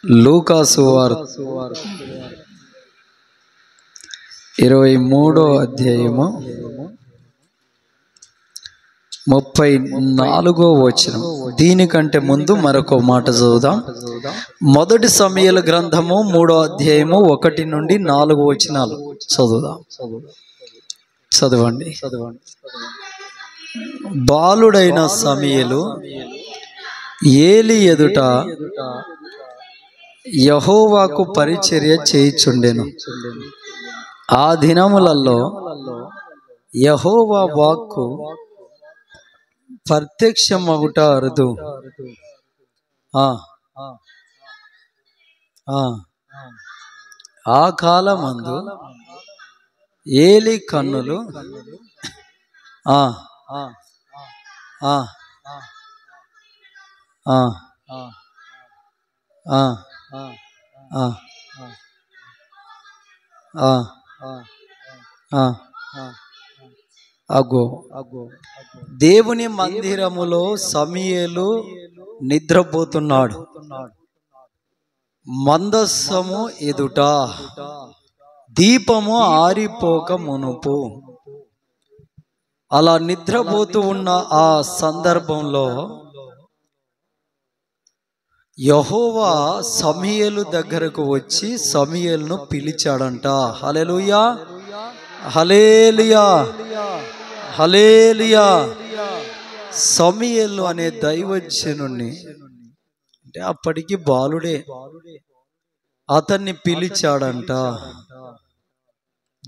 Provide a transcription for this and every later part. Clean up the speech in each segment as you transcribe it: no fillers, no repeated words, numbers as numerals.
లూకా సువార్త 23వ అధ్యాయము 34వ వచనం. దీనికంటే ముందు మరొక మాట చదువుదాం. మొదటి సమూయేలు గ్రంథము 3వ అధ్యాయము 1 నుండి 4 వచనాలు చదువుదాం. చదవండి. బాలుడైన సమూయేలు ఏలి ఎదుట యెహోవాకు పరిచర్య చేయుచుండెను. ఆ దినములలో యెహోవా వాక్కు ప్రత్యక్షమగుట అరుదు. ఆ కాలమందు ఏలి కన్నులు దేవుని మందిరములో సమూయేలు నిద్రపోతున్నాడు. మందస్సము ఎదుట దీపము ఆరిపోక మునుపు. అలా నిద్రపోతూ ఉన్న ఆ సందర్భంలో యెహోవా సమూయేలు దగ్గరకు వచ్చి సమూయేలును పిలిచాడంట. హల్లెలూయా, హల్లెలూయా, హల్లెలూయా. సమూయేలు అనే దైవజనుణ్ణి, అంటే అప్పటికి బాలుడే, అతన్ని పిలిచాడంట.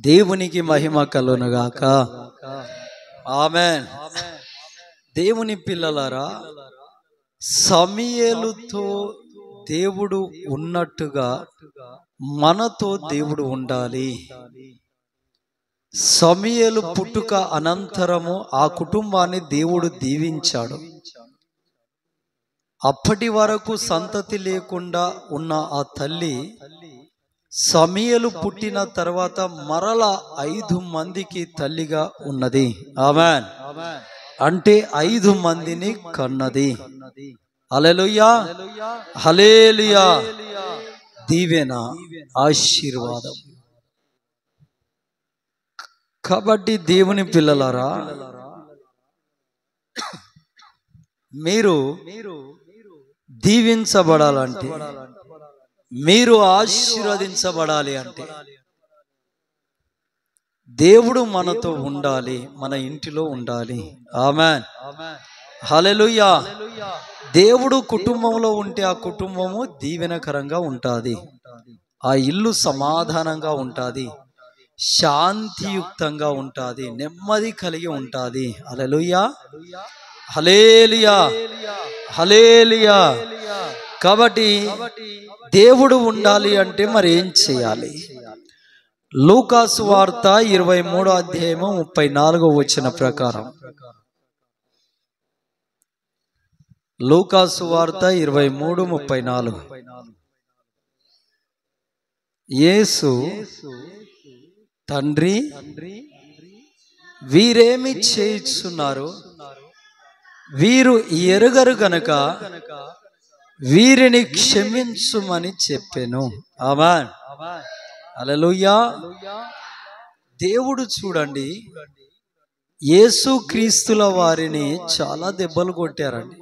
దేవునికి మహిమ కలుగునుగాక. ఆమేన్. దేవుని పిల్లలారా, సమూయేలుతో దేవుడు ఉన్నట్టుగా మనతో దేవుడు ఉండాలి. సమూయేలు పుట్టుక అనంతరము ఆ కుటుంబాన్ని దేవుడు దీవించాడు. అప్పటి వరకు సంతతి లేకుండా ఉన్న ఆ తల్లి సమూయేలు పుట్టిన తర్వాత మరల 5 మందికి తల్లిగా ఉన్నది. ఆమేన్. అంటే 5 మందిని కన్నది. హల్లెలూయా, హల్లెలూయా. దీవెన, ఆశీర్వాదం. కాబట్టి దేవుని పిల్లలారా, మీరు దీవించబడాలంటే, మీరు ఆశీర్వదించబడాలి అంటే దేవుడు మనతో ఉండాలి, మన ఇంటిలో ఉండాలి. ఆమేన్, హల్లెలూయా. దేవుడు కుటుంబంలో ఉంటే ఆ కుటుంబము దీవెనకరంగా ఉంటుంది. ఆ ఇల్లు సమాధానంగా ఉంటుంది, శాంతియుక్తంగా ఉంటుంది, నెమ్మది కలిగి ఉంటుంది. హల్లెలూయా, హల్లెలూయా, హల్లెలూయా. కాబట్టి దేవుడు ఉండాలి అంటే మరి ఏం చేయాలి? లూకా సువార్త 23వ అధ్యాయము 34వ వచనం ప్రకారం, లూకా సువార్త 23:34, యేసు, తండ్రి, వీరేమి చేయుచున్నారు, వీరు ఎరుగరు గనక వీరిని క్షమించుమని చెప్పెను. ఆమేన్, హల్లెలూయా. దేవుడు చూడండి, యేసు క్రీస్తుల వారిని చాలా దెబ్బలు కొట్టారండి,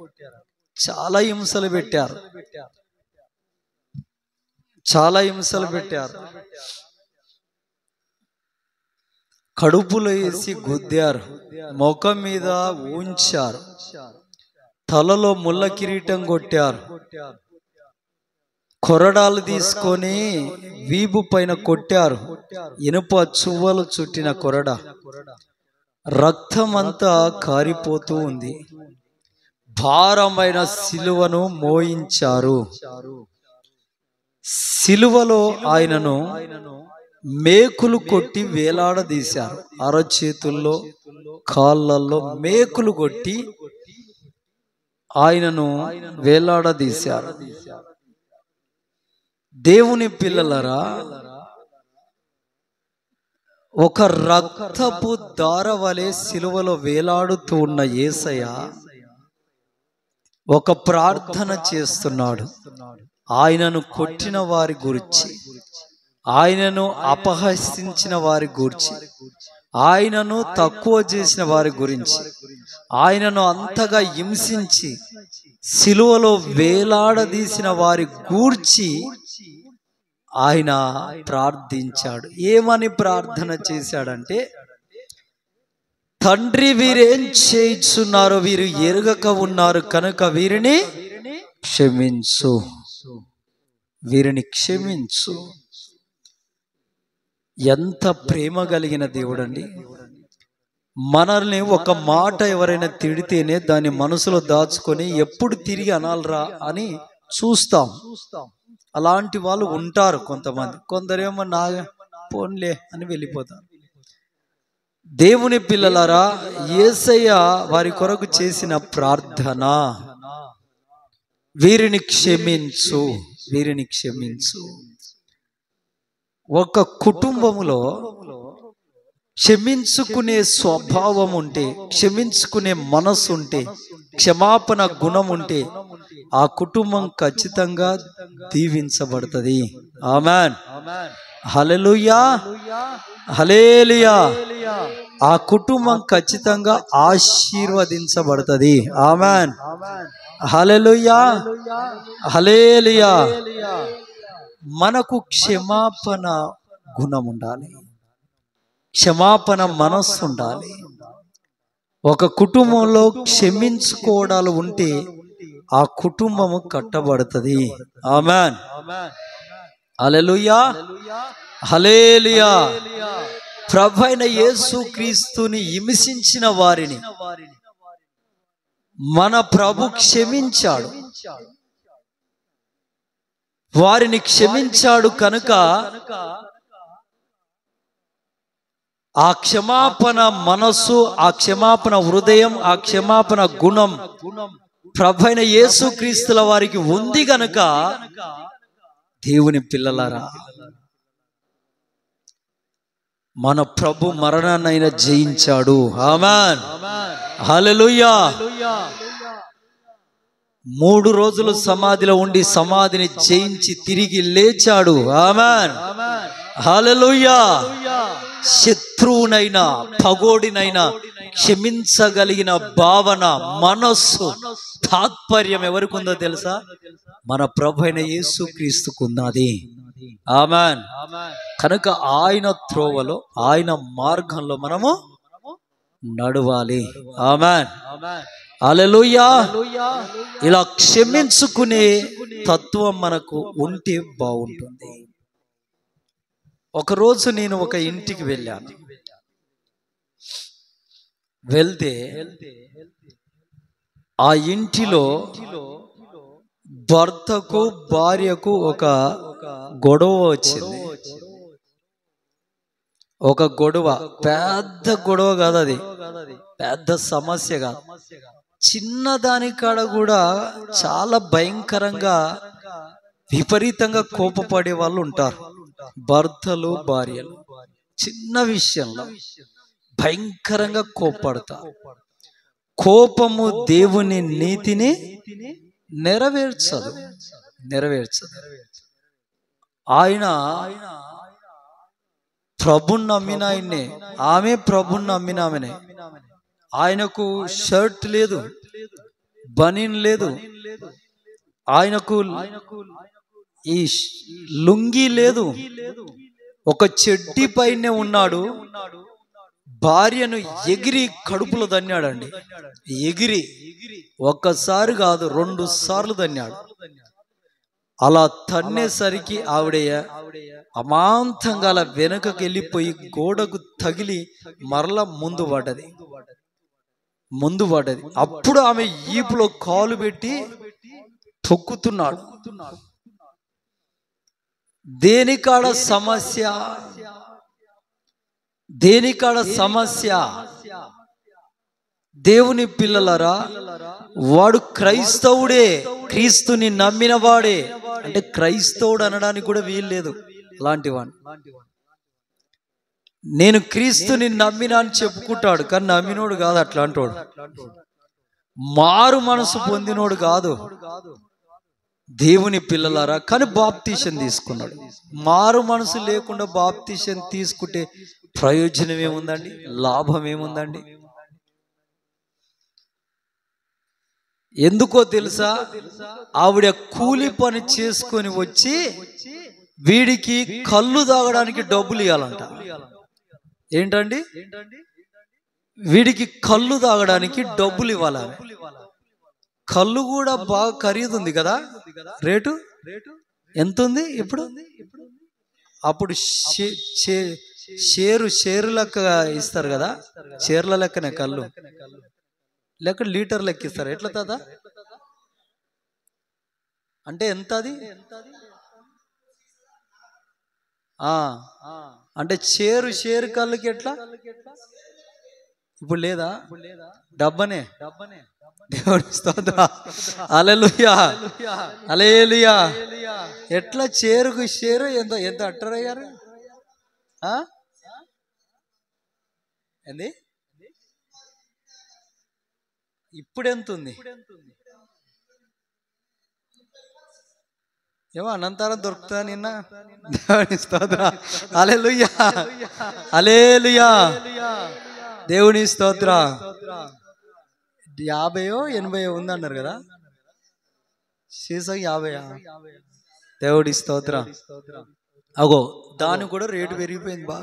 చాలా హింసలు పెట్టారు, చాలా హింసలు పెట్టారు. కడుపులో వేసి గుద్దారు, ముఖం మీద ఉంచారు, తలలో ముళ్ళ కిరీటం కొట్టారు, కొరడాలు తీసుకొని వీపు పైన కొట్టారు, ఇనుప చువ్వలు చుట్టిన కొరడ, రక్తమంతా కారిపోతూ ఉంది. భారమైన సిలువను మోయించారు. సిలువలో ఆయనను మేకులు కొట్టి వేలాడదీశారు. అరచేతుల్లో, కాళ్ళల్లో మేకులు కొట్టి ఆయనను వేలాడదీశారు. దేవుని పిల్లలరా, ఒక రక్తపు దార వలె సిలువలో వేలాడుతూ ఉన్న యేసయ్య ఒక ప్రార్థన చేస్తున్నాడు. ఆయనను కొట్టిన వారి గురించి, ఆయనను అపహసించిన వారి గురించి, ఆయనను తక్కువ చేసిన వారి గురించి, ఆయనను అంతగా హింసించి సిలువలో వేలాడదీసిన వారి గూర్చి ఆయన ప్రార్థించాడు. ఏమని ప్రార్థన చేశాడంటే, తండ్రి వీరేం చేయుచున్నారో వీరు ఎరుగక ఉన్నారు కనుక వీరిని క్షమించు, వీరిని క్షమించు. ఎంత ప్రేమ కలిగిన దేవుడండి. మనల్ని ఒక మాట ఎవరైనా తిడితేనే దాన్ని మనసులో దాచుకొని ఎప్పుడు తిరిగి అనాలరా అని చూస్తాం. అలాంటి వాళ్ళు ఉంటారు కొంతమంది. కొందరేమో నా పోన్లే అని వెళ్ళిపోతారు. దేవుని పిల్లలారా, యేసయ్య వారి కొరకు చేసిన ప్రార్థన, వీరిని క్షమించు, వీరిని క్షమించు. ఒక కుటుంబములో క్షమించుకునే స్వభావం ఉంటే, క్షమించుకునే మనసు ఉంటే, క్షమాపణ గుణం ఉంటే ఆ కుటుంబం ఖచ్చితంగా దీవించబడుతుంది. ఆమేన్, హల్లెలూయా, హల్లెలూయా. ఆ కుటుంబం ఖచ్చితంగా ఆశీర్వదించబడుతుంది. ఆమేన్, హల్లెలూయా, హల్లెలూయా. మనకు క్షమాపణ గుణం ఉండాలి, క్షమాపణ మనస్సు ఉండాలి. ఒక కుటుంబంలో క్షమించుకోవడాలు ఉంటే ఆ కుటుంబము కట్టబడుతుంది. ఆమేన్, హల్లెలూయా, హల్లెలూయా. ప్రభువైన యేసుక్రీస్తుని హింసించిన వారిని మన ప్రభు క్షమించాడు. వారిని క్షమించాడు కనుక ఆ క్షమాపణ మనస్సు, ఆ క్షమాపణ హృదయం, ఆ క్షమాపణ గుణం ప్రభువైన యేసుక్రీస్తుల వారికి ఉంది గనుక దేవుని పిల్లలారా, మన ప్రభు మరణాన్నైనా జయించాడు. ఆమేన్, హల్లెలూయా. 3 రోజులు సమాధిలో ఉండి సమాధిని జయించి తిరిగి లేచాడు. ఆమేన్, హల్లెలూయా. శత్రువునైనా పగోడినైనా క్షమించగలిగిన భావన, మనస్సు, తాత్పర్యం ఎవరికి ఉందో తెలుసా? మన ప్రభు అయిన యేసుక్రీస్తుకున్నది. ఆమేన్. కనుక ఆయన త్రోవలో, ఆయన మార్గంలో మనము నడవాలి. ఆమేన్, హల్లెలూయా. ఇలా క్షమించుకునే తత్వం మనకు ఉంటే బాగుంటుంది. ఒకరోజు నేను ఒక ఇంటికి వెళ్ళాను. వెళ్తే ఆ ఇంటిలో భర్తకు భార్యకు ఒక గొడవ వచ్చింది. ఒక గొడవ, పెద్ద గొడవ కాదు, అది పెద్ద సమస్య కాదు. చిన్నదాని కాడ కూడా చాలా భయంకరంగా విపరీతంగా కోపపడే వాళ్ళు ఉంటారు. భర్తలు భార్యలు చిన్న విషయంలో భయంకరంగా కోపడతారు. కోపము దేవుని నీతిని నెరవేర్చదు. ఆయన ప్రభుని నమ్మిన ఆయన్నే, ఆమె ప్రభుని నమ్మిన ఆమెనే. ఆయనకు షర్ట్ లేదు, బనీన్ లేదు, ఆయనకు ఈ లుంగి లేదు, ఒక చెడ్డి పైనే ఉన్నాడు. భార్యను ఎగిరి కడుపులో దన్నాడండి. ఎగిరి ఒక్కసారి కాదు 2 సార్లు దన్నాడు. అలా తన్నేసరికి ఆవిడ అమాంతంగా అలా వెనుకకి వెళ్ళిపోయి గోడకు తగిలి మరలా ముందు పడ్డది. అప్పుడు ఆమె ఈపులో కాలు పెట్టి తొక్కుతున్నాడు. దేనికాడ సమస్య? దేవుని పిల్లలరా, వాడు క్రైస్తవుడే, క్రీస్తుని నమ్మిన వాడే. అంటే క్రైస్తవుడు అనడానికి కూడా వీల్లేదు అలాంటి వాడు. నేను క్రీస్తుని నమ్మినా అని చెప్పుకుంటాడు, కానీ నమ్మినోడు కాదు అట్లాంటోడు. మారు మనసు పొందినోడు కాదు. దేవుని పిల్లలారా, కానీ బాప్తీసం తీసుకున్నాడు. మారు మనసు లేకుండా బాప్తీసం తీసుకుంటే ప్రయోజనం ఏముందండి? లాభం ఏముందండి? ఎందుకో తెలుసా? ఆవిడ కూలి పని చేసుకొని వచ్చి వీడికి కళ్ళు తాగడానికి డబ్బులు ఇవ్వాలంట. ఏంటండి? వీడికి కళ్ళు తాగడానికి డబ్బులు ఇవ్వాలి. కళ్ళు కూడా బాగా ఖరీదుంది కదా, రేటు ఎంత ఉంది ఇప్పుడు? అప్పుడు షేరు లెక్క ఇస్తారు కదా, షేర్ల లెక్కనే కళ్ళు, లేక లీటర్ లెక్క ఇస్తారు. ఎట్లా తాదా అంటే ఎంత అది? అంటే షేరు కళ్ళకి ఎట్లా ఇప్పుడు లేదా? డబ్బనే. దేవుని స్తోత్రం. హల్లెలూయా, హల్లెలూయా. ఎట్లా షేరుకు షేరు ఎంత ఎంత అట్టరయ్యారు? ఏంది ఇప్పుడు ఎంత ఉంది? ఏమో అనంతరం దొరుకుతా నిన్న. దేవుని స్తోత్రం. హల్లెలూయా, హల్లెలూయా. దేవుని స్తోత్రం. 50-80 ఉందన్నారు కదా, సీసా 50. దేవుడి స్తోత్రం. అగో దానికి కూడా రేటు పెరిగిపోయింది. బా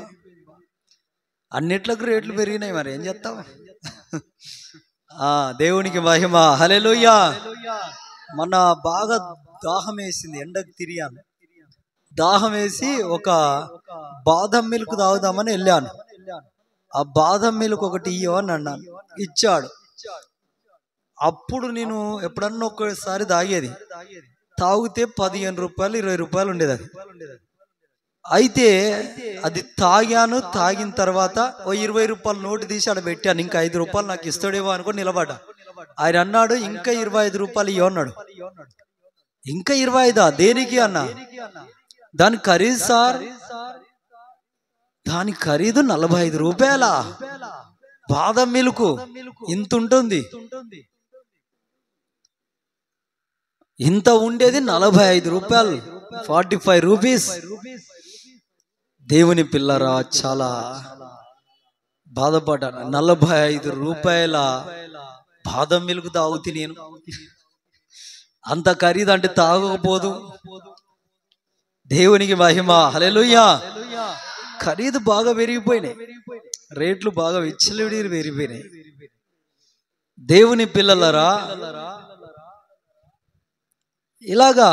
అన్నిట్లకు రేట్లు పెరిగినాయి, మరి ఏం చేస్తాం? దేవునికి మహిమ. హల్లెలూయా. మన బాగా దాహం వేసింది, ఎండకు తిరిగాను. దాహం వేసి ఒక బాదం మిల్క్ తాగుదామని వెళ్ళాను. ఆ బాదం మిల్క్ ఒకటి ఇయ్యో అని అన్నాను, ఇచ్చాడు. అప్పుడు నేను ఎప్పుడన్నా ఒక్కసారి తాగేది, తాగితే 15 రూపాయలు 20 రూపాయలు ఉండేది అది. అయితే అది తాగాను. తాగిన తర్వాత ఓ 20 రూపాయల నోటు తీసి ఆడ పెట్టాను. ఇంకా 5 రూపాయలు నాకు ఇస్తాడేమో అనుకుని నిలబడ్డా. ఆయన అన్నాడు, ఇంకా 25 రూపాయలు ఇవ్వ అన్నాడు. ఇంకా 25 దేనికి అన్నా? దాని ఖరీదు సార్, దాని ఖరీదు 45 రూపాయల బాదం మిల్క్ ఇంత ఉంటుంది. ఇంత ఉండేది 45 రూపాయలు, 45 రూపీస్. దేవుని పిల్లరా, చాలా బాధపడ్డాను. 45 రూపాయల బాదం మిల్క్ తాగుతీ నేను. అంత ఖరీదు అంటే తాగకపోదు. దేవునికి మహిమ. హల్లెలూయా. ఖరీదు బాగా పెరిగిపోయినాయి, రేట్లు బాగా విచ్చలవిడిగా పెరిగిపోయినాయి. దేవుని పిల్లలరా, ఇలాగా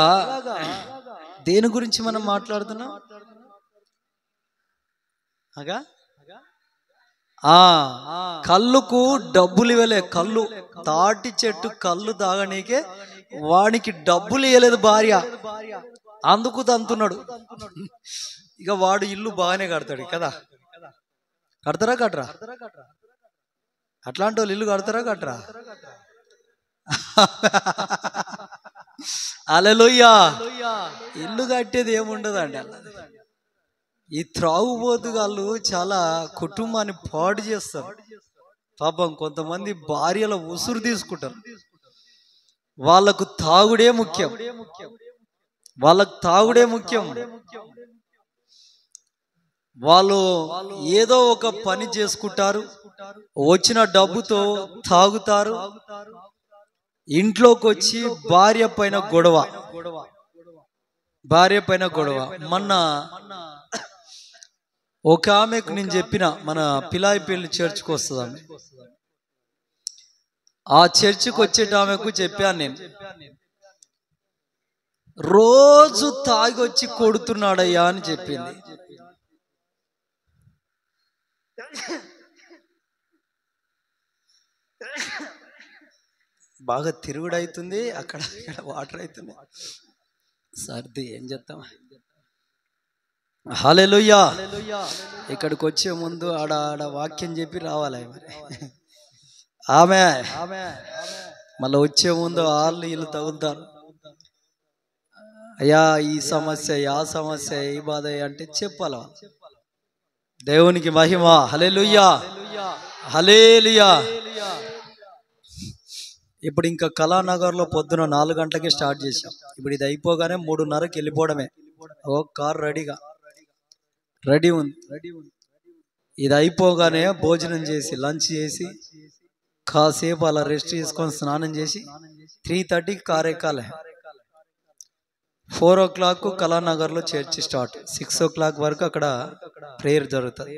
దేని గురించి మనం మాట్లాడుతున్నాం? కళ్ళుకు డబ్బులు ఇవ్వలే. కళ్ళు తాటి చెట్టు కళ్ళు తాగనీకే వానికి డబ్బులు ఇవ్వలేదు భార్య, అందుకు తంతున్నాడు. ఇక వాడు ఇల్లు బాగానే కడతాడు కదా. కడతారా కట్టరా? అట్లాంటి వాళ్ళు ఇల్లు కడతారా కట్టరా? హల్లెలూయా. ఇల్లు కట్టేది ఏముండదండి. ఈ త్రాగుబోతుగాళ్ళు చాలా కుటుంబాన్ని పాడు చేస్తారు. పాపం కొంతమంది భార్యల ఉసురు తీసుకుంటారు. వాళ్ళకు తాగుడే ముఖ్యం, వాళ్ళకు తాగుడే ముఖ్యం. వాళ్ళు ఏదో ఒక పని చేసుకుంటారు, వచ్చిన డబ్బుతో తాగుతారు, ఇంట్లోకి వచ్చి భార్య పైన గొడవ, భార్య పైన గొడవ. మొన్న ఒక ఆమెకు నేను చెప్పిన, మన పిలాయిపల్లి చర్చికి వస్తుంది ఆమె. ఆ చర్చికి వచ్చేట ఆమెకు చెప్పాను నేను, రోజు తాగి వచ్చి కొడుతున్నాడయ్యా అని చెప్పింది. బాగా తిరుగుడు అవుతుంది, అక్కడ వాటర్ అవుతుంది, సర్ది ఏం చేస్తాం. హల్లెలూయా. ఇక్కడికి వచ్చే ముందు ఆడ వాక్యం చెప్పి రావాలి మరి. ఆమె మళ్ళీ వచ్చే ముందు వాళ్ళు వీళ్ళు తగులుతారు. అయ్యా ఈ సమస్య, ఆ సమస్య, ఈ బాధ అంటే చెప్పాల. దేవునికి మహిమ. హల్లెలూయా, హల్లెలూయా. ఇప్పుడు ఇంకా కళానగర్లో పొద్దున 4 గంటలకే స్టార్ట్ చేశాం. ఇప్పుడు ఇది అయిపోగానే 3:30కి వెళ్ళిపోవడమే. ఓ కార్ రెడీ ఉంది. ఇది అయిపోగానే భోజనం చేసి లంచ్ చేసి కాసేపు అలా రెస్ట్ చేసుకొని స్నానం చేసి 3:30కి కార్ ఎక్కాలి. 4 o'clock కళానగర్లో చర్చ్ స్టార్ట్. 6 o'clock వరకు అక్కడ ప్రేయర్ జరుగుతుంది.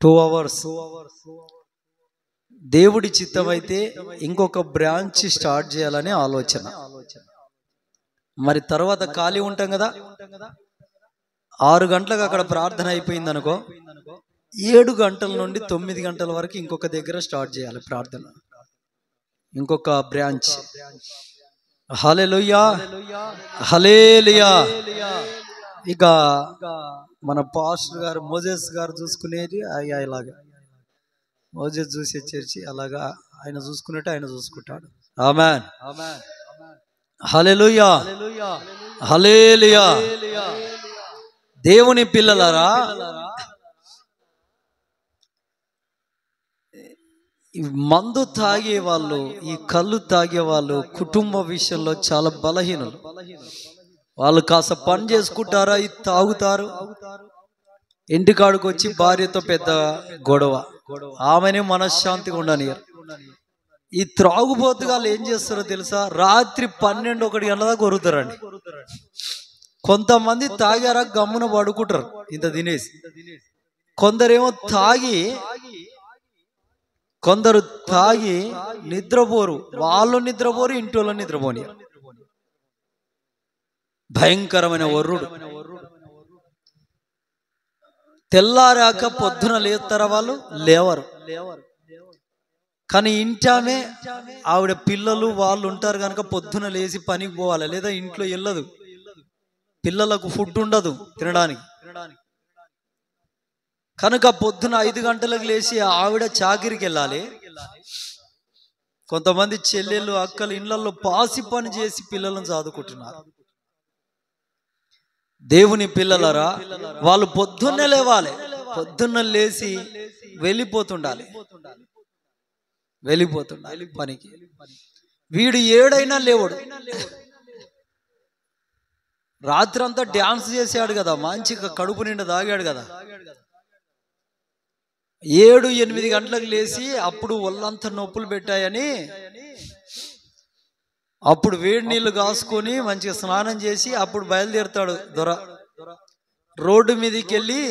2 hours. దేవుడి చిత్తం అయితే ఇంకొక బ్రాంచ్ స్టార్ట్ చేయాలని ఆలోచన. మరి తర్వాత ఖాళీ ఉంటాం కదా, 6 గంటలకు అక్కడ ప్రార్థన అయిపోయింది అనుకో, 7 గంటల నుండి 9 గంటల వరకు ఇంకొక దగ్గర స్టార్ట్ చేయాలి ప్రార్థన, ఇంకొక బ్రాంచ్. హల్లెలూయా, హల్లెలూయా. ఇక మన పాస్టర్ గారు మోజెస్ గారు చూసుకునేది అయ్యా, ఇలాగా మోజెస్ చూసే చర్చి అలాగా ఆయన చూసుకున్నట్టు ఆయన చూసుకుంటాడు. ఆమేన్, హల్లెలూయా, హల్లెలూయా. దేవుని పిల్లలారా, మందు తాగే వాళ్ళు, ఈ కళ్ళు తాగే వాళ్ళు కుటుంబ విషయంలో చాలా బలహీనులు. వాళ్ళు కాస్త పని చేసుకుంటారా, ఇది తాగుతారు, ఇంటికాడికి వచ్చి భార్యతో పెద్ద గొడవ, ఆమెనే మనశ్శాంతిగా ఉండనియరు. ఈ త్రాగుబోతుగాళ్ళు ఏం చేస్తారో తెలుసా, రాత్రి 12-1 గంటల దాకా కొరుతారండి. కొంతమంది తాగారా గమ్మున పడుకుంటారు ఇంత తినేసి. కొందరు తాగి నిద్రపోరు, వాళ్ళు నిద్రపోరు, ఇంటి వాళ్ళు నిద్రపోని. భయంకరమైన వర్రుడు. తెల్లారాక పొద్దున లేస్తారా వాళ్ళు? లేవరు. కానీ ఇంటామే ఆవిడ పిల్లలు వాళ్ళు ఉంటారు కనుక పొద్దున లేచి పనికి పోవాలి, లేదా ఇంట్లో వెళ్ళదు, పిల్లలకు ఫుడ్ ఉండదు తినడానికి. కనుక పొద్దున 5 గంటలకు లేచి ఆవిడ చాకిరికి వెళ్ళాలి. కొంతమంది చెల్లెళ్ళు అక్కలు ఇళ్లలో పాసి పని చేసి పిల్లలను చదువుకుంటున్నారు. దేవుని పిల్లలరా, వాళ్ళు పొద్దున్నే లేవాలి, పొద్దున్న లేచి వెళ్ళిపోతుండాలి పనికి. వీడు 7 అయినా లేవడు. రాత్రి అంతా డ్యాన్స్ చేసాడు కదా, మంచిగా కడుపు నిండా తాగాడు కదా. 7-8 గంటలకు లేచి అప్పుడు ఒళ్ళంతా నొప్పులు పెట్టాయని అప్పుడు వేడి నీళ్లు కాసుకొని మంచిగా స్నానం చేసి అప్పుడు బయలుదేరుతాడు దొర. రోడ్డు మీదకి వెళ్ళి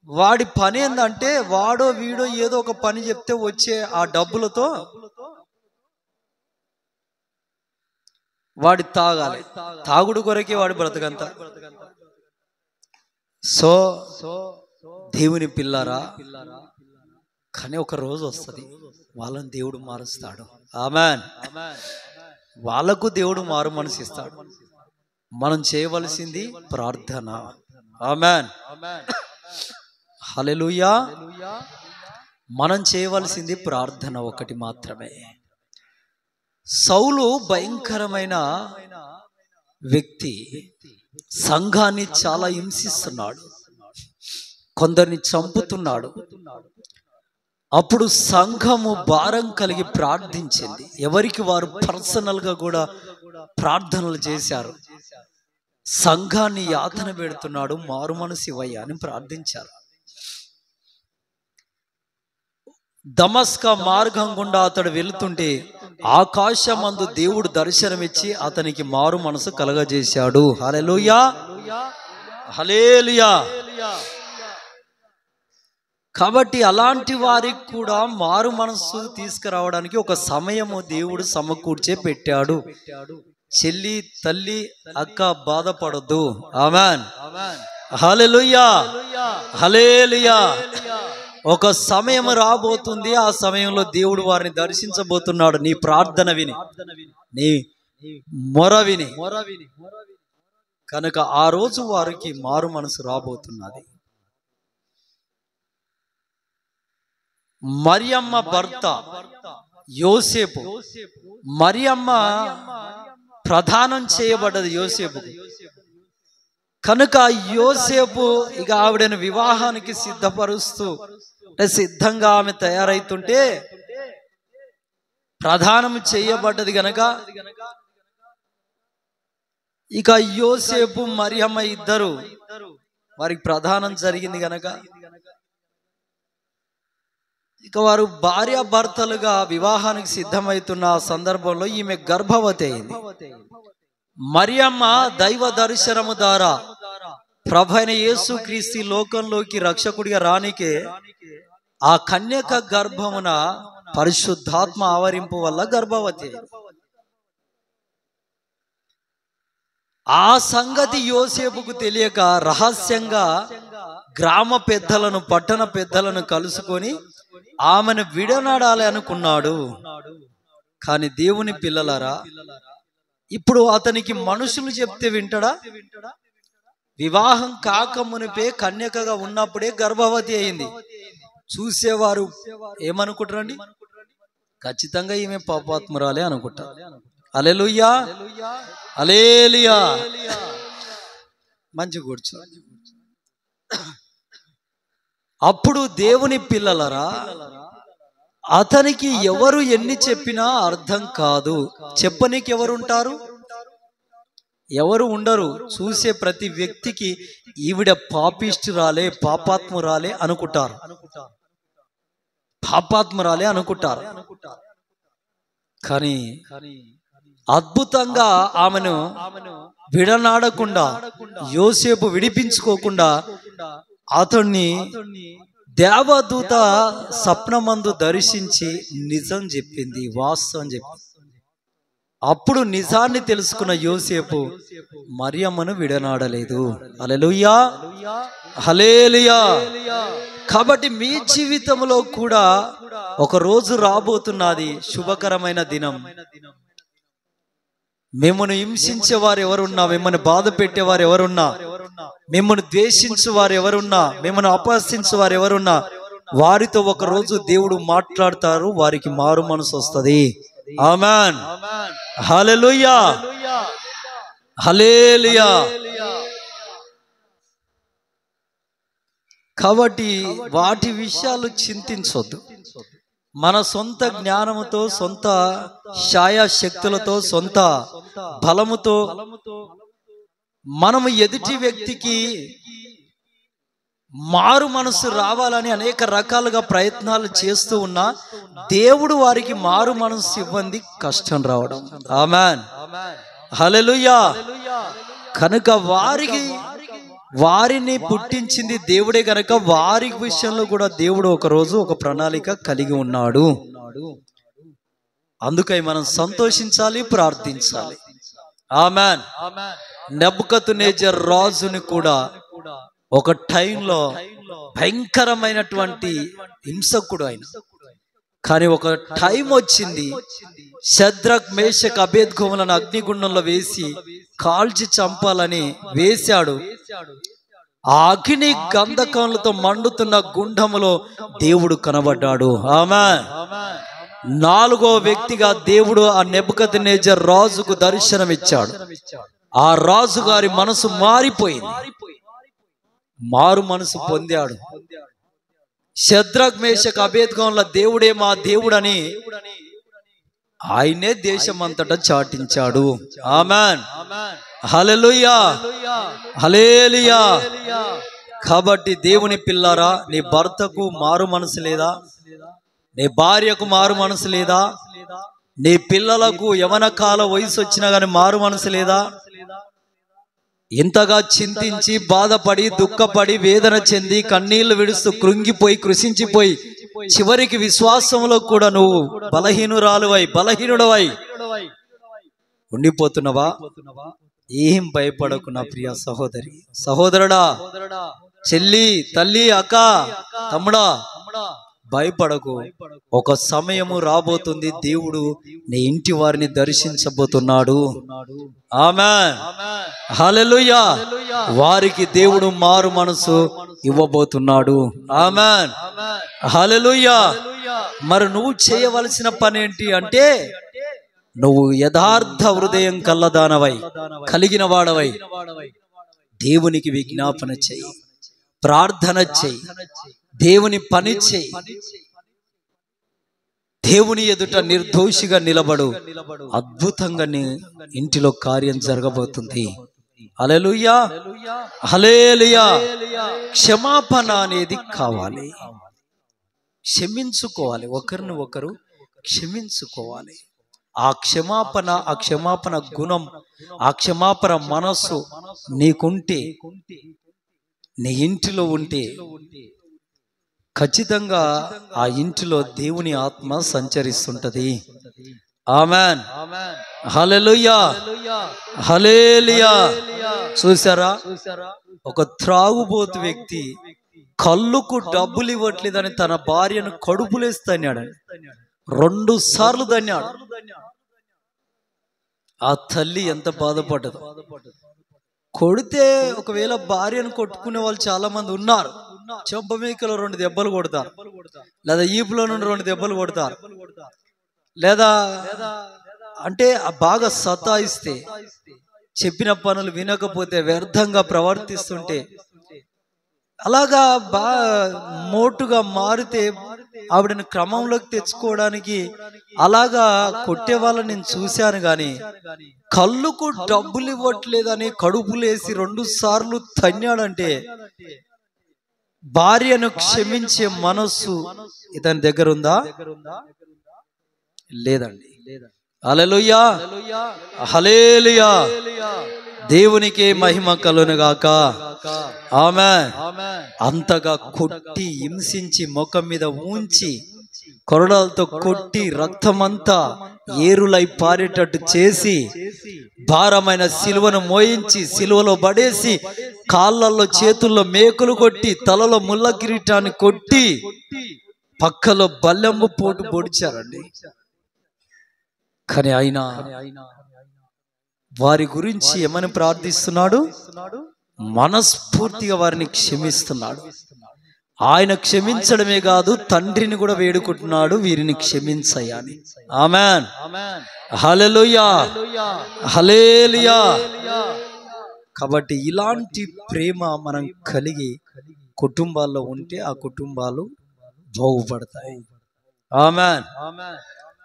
వాడి పని ఏందంటే, వాడో వీడో ఏదో ఒక పని చెప్తే వచ్చే ఆ డబ్బులతో వాడి తాగాలి. తాగుడు కొరకే వాడి బ్రతకంతా. సో దేవుని పిల్లారా, కానీ ఒక రోజు వస్తుంది వాళ్ళని దేవుడు మారుస్తాడు. ఆమేన్. వాళ్ళకు దేవుడు మారు మనసు ఇస్తాడు. మనం చేయవలసింది ప్రార్థన. ఆమేన్, హల్లెలూయా. మనం చేయవలసింది ప్రార్థన ఒకటి మాత్రమే. సౌలు భయంకరమైన వ్యక్తి, సంఘాన్ని చాలా హింసిస్తున్నాడు, కొందరిని చంపుతున్నాడు. అప్పుడు సంఘము భారం కలిగి ప్రార్థించింది. ఎవరికి వారు పర్సనల్ గా కూడా ప్రార్థనలు చేశారు. సంఘాన్ని యాతన పెడుతున్నాడు, మారు మనసు ఇవ్వయ్యా అని ప్రార్థించారు. దమస్క మార్గం గుండా అతడు వెళుతుంటే ఆకాశమందు దేవుడు దర్శనమిచ్చి అతనికి మారు మనసు కలగజేశాడు. హల్లెలూయా, హల్లెలూయా. కాబట్టి అలాంటి వారికి కూడా మారు మనసు తీసుకురావడానికి ఒక సమయము దేవుడు సమకూర్చే పెట్టాడు. చెల్లి, తల్లి, అక్క బాధపడద్దు. ఆమేన్, హల్లెలూయా, హల్లెలూయా. ఒక సమయం రాబోతుంది, ఆ సమయంలో దేవుడు వారిని దర్శించబోతున్నాడు. నీ ప్రార్థన విని, నీ మొర విని. కనుక ఆ రోజు వారికి మారు మనసు రాబోతున్నది. మరియమ్మ భర్త యోసేపు. మరియమ్మ ప్రదానం చేయబడ్డది యోసేపుకు. కనుక యోసేపు ఇక ఆవిడను వివాహానికి సిద్ధపరుస్తూ, సిద్ధంగా ఆమె తయారైతుంటే ప్రదానం చేయబడ్డది గనక ఇక యోసేపు మరియమ్మ ఇద్దరు వారికి ప్రదానం జరిగింది గనక ఇక వారు భార్యాభర్తలుగా వివాహానికి సిద్ధమవుతున్న సందర్భంలో ఈమె గర్భవతి అయింది. మరియమ్మ దైవ దర్శనము ద్వారా ప్రభు అయిన యేసుక్రీస్తు లోకంలోకి రక్షకుడిగా రానికే ఆ కన్యక గర్భమున పరిశుద్ధాత్మ ఆవరింపు వల్ల గర్భవతి. ఆ సంగతి యోసేపుకు తెలియక రహస్యంగా గ్రామ పెద్దలను పట్టణ పెద్దలను కలుసుకొని ఆమెను విడనాడాలి అనుకున్నాడు. కానీ దేవుని పిల్లలారా, ఇప్పుడు అతనికి మనుషులు చెప్తే వింటాడా? వివాహం కాకమునిపే కన్యకగా ఉన్నప్పుడే గర్భవతి అయింది. చూసేవారు ఏమనుకుంటారండి? ఖచ్చితంగా ఈమె పాపాత్మురాలే అనుకుంటారు. హల్లెలూయా, హల్లెలూయా. మంచి కూర్చో. అప్పుడు దేవుని పిల్లలరా, అతనికి ఎవరు ఎన్ని చెప్పినా అర్థం కాదు. చెప్పనీకి ఎవరుంటారు? ఎవరు ఉండరు. చూసే ప్రతి వ్యక్తికి ఈవిడ పాపిష్ఠురాలే, పాపాత్మురాలే అనుకుంటారు. పాపాత్మురాలే అనుకుంటారు. కానీ అద్భుతంగా ఆమెను విడనాడకుండా, యోసేపు విడిపించుకోకుండా అతన్ని దేవదూత స్వప్నమందు దర్శించి నిజం చెప్పింది, వాస్తవం చెప్పింది. అప్పుడు నిజాన్ని తెలుసుకున్న యోసేపు మరియమ్మను విడనాడలేదు. హల్లెలూయా, హల్లెలూయా. కాబట్టి మీ జీవితంలో కూడా ఒక రోజు రాబోతున్నది, శుభకరమైన దినం. మిమ్మల్ని హింసించే వారు ఎవరున్నా, మిమ్మల్ని బాధ పెట్టేవారు ఎవరున్నా, మిమ్మల్ని ద్వేషించే వారు ఎవరున్నా, మిమ్మల్ని అపహసించే వారు ఎవరున్నా, వారితో ఒక రోజు దేవుడు మాట్లాడతారు. వారికి మారు మనసు వస్తుంది. ఆమేన్, హల్లెలూయా, హల్లెలూయా. కాబట్టి వాటి విషయాలు చింతించొద్దు. మన సొంత జ్ఞానముతో, సొంత ఛాయాశక్తులతో, సొంత బలముతో మనము ఎదుటి వ్యక్తికి మారు మనసు రావాలని అనేక రకాలుగా ప్రయత్నాలు చేస్తూ ఉన్నా దేవుడు వారికి మారు మనసు ఇవ్వండి కష్టం రావడం. ఆమేన్, హల్లెలూయా. కనుక వారిని పుట్టించింది దేవుడే గనక వారి విషయంలో కూడా దేవుడు ఒక రోజు ఒక ప్రణాళిక కలిగి ఉన్నాడు. అందుకై మనం సంతోషించాలి, ప్రార్థించాలి. ఆమేన్. నెబుకద్నెజర్ రాజుని కూడా ఒక టైంలో భయంకరమైనటువంటి హింసకుడు ఆయన. కానీ ఒక టైం వచ్చింది, షద్రక్, మేషక్, అబేద్గోములను అగ్నిగుండంలో వేసి కాల్చి చంపాలని వేశాడు. ఆ అగ్ని గంధకములతో మండుతున్న గుండములో దేవుడు కనబడ్డాడు. ఆమేన్. నాలుగో వ్యక్తిగా దేవుడు ఆ నెబుకద్నెజర్ రాజుకు దర్శనమిచ్చాడు. ఆ రాజు గారి మనసు మారిపోయింది, మారు మనసు పొందాడు. షద్రక్, మేషక్, అబేద్గోముల దేవుడే మా దేవుడని ఆయనే దేశమంతటా చాటించాడు. ఆమేన్, హల్లెలూయా, హల్లెలూయా. కాబట్టి దేవుని పిల్లారా, నీ భర్తకు మారు మనసు లేదా? నీ భార్యకు మారు మనసు లేదా? నీ పిల్లలకు యవన కాల వయసు వచ్చినా గానీ మారు మనసు లేదా? ఇంతగా చింతించి, బాధపడి, దుఃఖపడి, వేదన చెంది, కన్నీళ్లు విడుస్తూ, కృంగిపోయి, కృషించిపోయి, చివరికి విశ్వాసంలో కూడా నువ్వు బలహీనుడవై ఉండిపోతున్నావా? ఏం భయపడకు నా ప్రియ సహోదరి, సహోదరుడా, చెల్లి, తల్లి, అక్క, తమ్ముడా, భయపడకు. ఒక సమయము రాబోతుంది, దేవుడు నీ ఇంటి వారిని దర్శించబోతున్నాడు. ఆమేన్, హల్లెలూయా. వారికి దేవుడు మారు మనసు ఇవ్వబోతున్నాడు. ఆమేన్, హల్లెలూయా. మరి నువ్వు చేయవలసిన పని ఏంటి అంటే, నువ్వు యథార్థ హృదయం కల్లదానవై, కలిగిన వాడవై దేవునికి విజ్ఞాపన చెయ్యి, ప్రార్థన చెయ్యి, దేవుని పని చెయ్యి. దేవుని ఎదుట నిర్దోషిగా నిలబడు, అద్భుతంగా నీ ఇంటిలో కార్యం జరగబోతుంది. హల్లెలూయా, హల్లెలూయా. క్షమాపణ అనేది కావాలి. క్షమించుకోవాలి, ఒకరిని ఒకరు క్షమించుకోవాలి. ఆ క్షమాపణ గుణం, ఆ క్షమాపణ మనస్సు నీకుంటే, నీ ఇంటిలో ఉంటే ఖచ్చితంగా ఆ ఇంటిలో దేవుని ఆత్మ సంచరిస్తుంటది. ఆమేన్, హల్లెలూయా, హల్లెలూయా. చూసారా, ఒక త్రాగుబోతు వ్యక్తి కళ్ళుకు డబ్బులు ఇవ్వట్లేదని తన భార్యను కడుపులేసి తన్నాడు. 2 సార్లు తన్నాడు. ఆ తల్లి ఎంత బాధపడ్డదు. కొడితే ఒకవేళ భార్యను కొట్టుకునే వాళ్ళు చాలా మంది ఉన్నారు. చెంపమీకలో 2 దెబ్బలు కొడతారు, లేదా ఈపులో నుండి 2 దెబ్బలు కొడతారు, లేదా అంటే బాగా సతాయిస్తే, చెప్పిన పనులు వినకపోతే, వ్యర్థంగా ప్రవర్తిస్తుంటే, అలాగా మోటుగా మారితే ఆవిడని క్రమంలోకి తెచ్చుకోవడానికి అలాగా కొట్టే వాళ్ళని నేను చూశాను. గాని కళ్ళుకు డబ్బులు ఇవ్వట్లేదని కడుపులేసి 2 సార్లు తన్నాడంటే భార్యను క్షమించే మనస్సు ఇతని దగ్గర ఉందా? లేదండి. హల్లెలూయా, హల్లెలూయా. దేవునికే మహిమ కలుగునుగాక. ఆమేన్. అంతగా కొట్టి హింసించి ముఖం మీద ఉంచి కొరడాలతో కొట్టి రక్తమంతా ఏరులై పారేటట్టు చేసి భారమైన సిలువను మోయించి సిలువలో పడేసి కాళ్ళల్లో చేతుల్లో మేకులు కొట్టి తలలో ముళ్ళ కిరీటాన్ని కొట్టి పక్కలో బల్లెంబు పోటు పొడిచారండి. కానీ ఆయన వారి గురించి ఏమని ప్రార్థిస్తున్నాడు? మనస్ఫూర్తిగా వారిని క్షమిస్తున్నాడు. ఆయన క్షమించడమే కాదు, తండ్రిని కూడా వేడుకుంటున్నాడు, వీరిని క్షమించయ్యా అని. ఆమేన్, హల్లెలూయా, హల్లెలూయా. కాబట్టి ఇలాంటి ప్రేమ మనం కలిగి కుటుంబాల్లో ఉంటే ఆ కుటుంబాలు బాగుపడతాయి. ఆమేన్.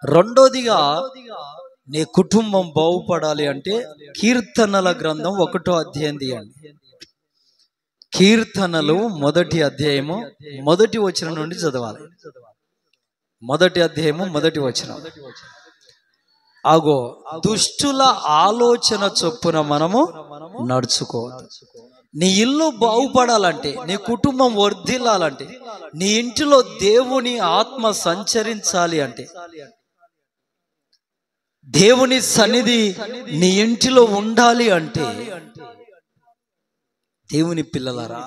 రెండోదిగా నీ కుటుంబం బాగుపడాలి అంటే కీర్తనల గ్రంథం 1వ అధ్యాయం తీయండి. కీర్తనలు 1వ అధ్యాయము 1వ వచనం నుండి చదవాలి. 1వ అధ్యాయము 1వ వచనం. అగో దుష్టుల ఆలోచన చొప్పున మనము నడుచుకోవద్దు. నీ ఇల్లు బాగుపడాలంటే, నీ కుటుంబం వర్ధిల్లాలంటే, నీ ఇంటిలో దేవుని ఆత్మ సంచరించాలి అంటే, దేవుని సన్నిధి నీ ఇంటిలో ఉండాలి అంటే, దేవుని పిల్లలారా,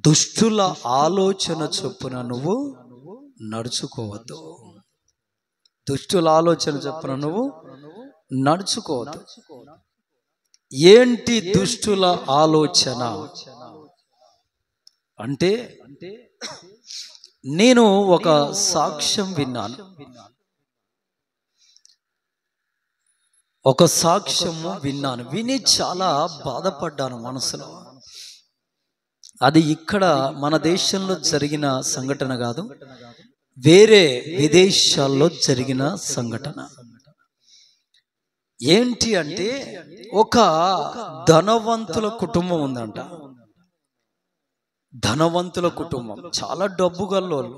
దుష్టుల ఆలోచన చొప్పున నువ్వు నడుచుకోవద్దు. దుష్టుల ఆలోచన చొప్పున నువ్వు నడుచుకోవద్దు. ఏంటి దుష్టుల ఆలోచన అంటే, నేను ఒక సాక్ష్యం విన్నాను. ఒక సాక్ష్యము విన్నాను, విని చాలా బాధపడ్డాను మనసులో. అది ఇక్కడ మన దేశంలో జరిగిన సంఘటన కాదు, వేరే విదేశాల్లో జరిగిన సంఘటన. ఏంటి అంటే, ఒక ధనవంతుల కుటుంబం ఉందంట. ధనవంతుల కుటుంబం, చాలా డబ్బు గల్లోళ్ళు.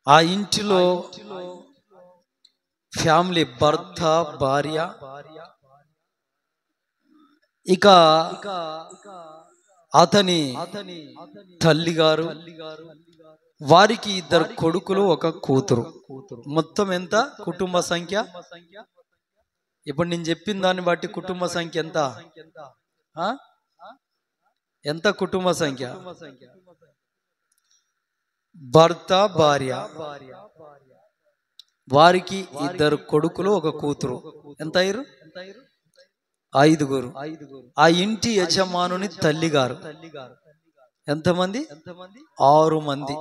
ఆ ఇంటిలో ఫ్యామిలీ, భర్త, భార్య, ఇక అతని తల్లిగారు, వారికి 2 కొడుకులు, 1 కూతురు. మొత్తం ఎంత కుటుంబ సంఖ్య? ఇప్పుడు నేను చెప్పిన దాన్ని బట్టి కుటుంబ సంఖ్య ఎంత? ఎంత కుటుంబ సంఖ్య? భర్త, భార్య, వారికి 2 కొడుకులు, 1 కూతురు. ఎంత అయ్యారు? 5గురు. ఆ ఇంటి యజమానుని తల్లిగారు ఎంతమంది? 6 మంది.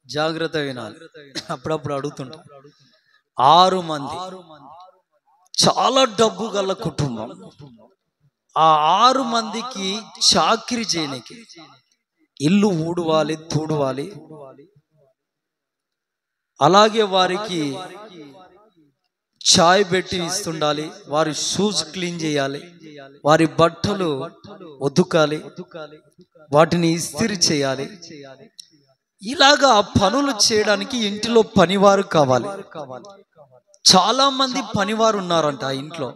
జాగ్రత్త వినాలి, అప్పుడప్పుడు అడుగుతుంటా. 6 మంది, చాలా డబ్బు గల కుటుంబం. ఆ 6 మందికి చాకిరి చేయనికి, ఇల్లు ఊడవాలి, తూడవాలి, అలాగే వారికి చాయ్ పెట్టి ఇస్తుండాలి, వారి షూస్ క్లీన్ చేయాలి, వారి బట్టలు ఉతుకాలి, వాటిని ఇస్త్రీ చేయాలి. ఇలాగా పనులు చేయడానికి ఇంటిలో పనివారు కావాలి. చాలా మంది పనివారు ఉన్నారంట ఆ ఇంట్లో,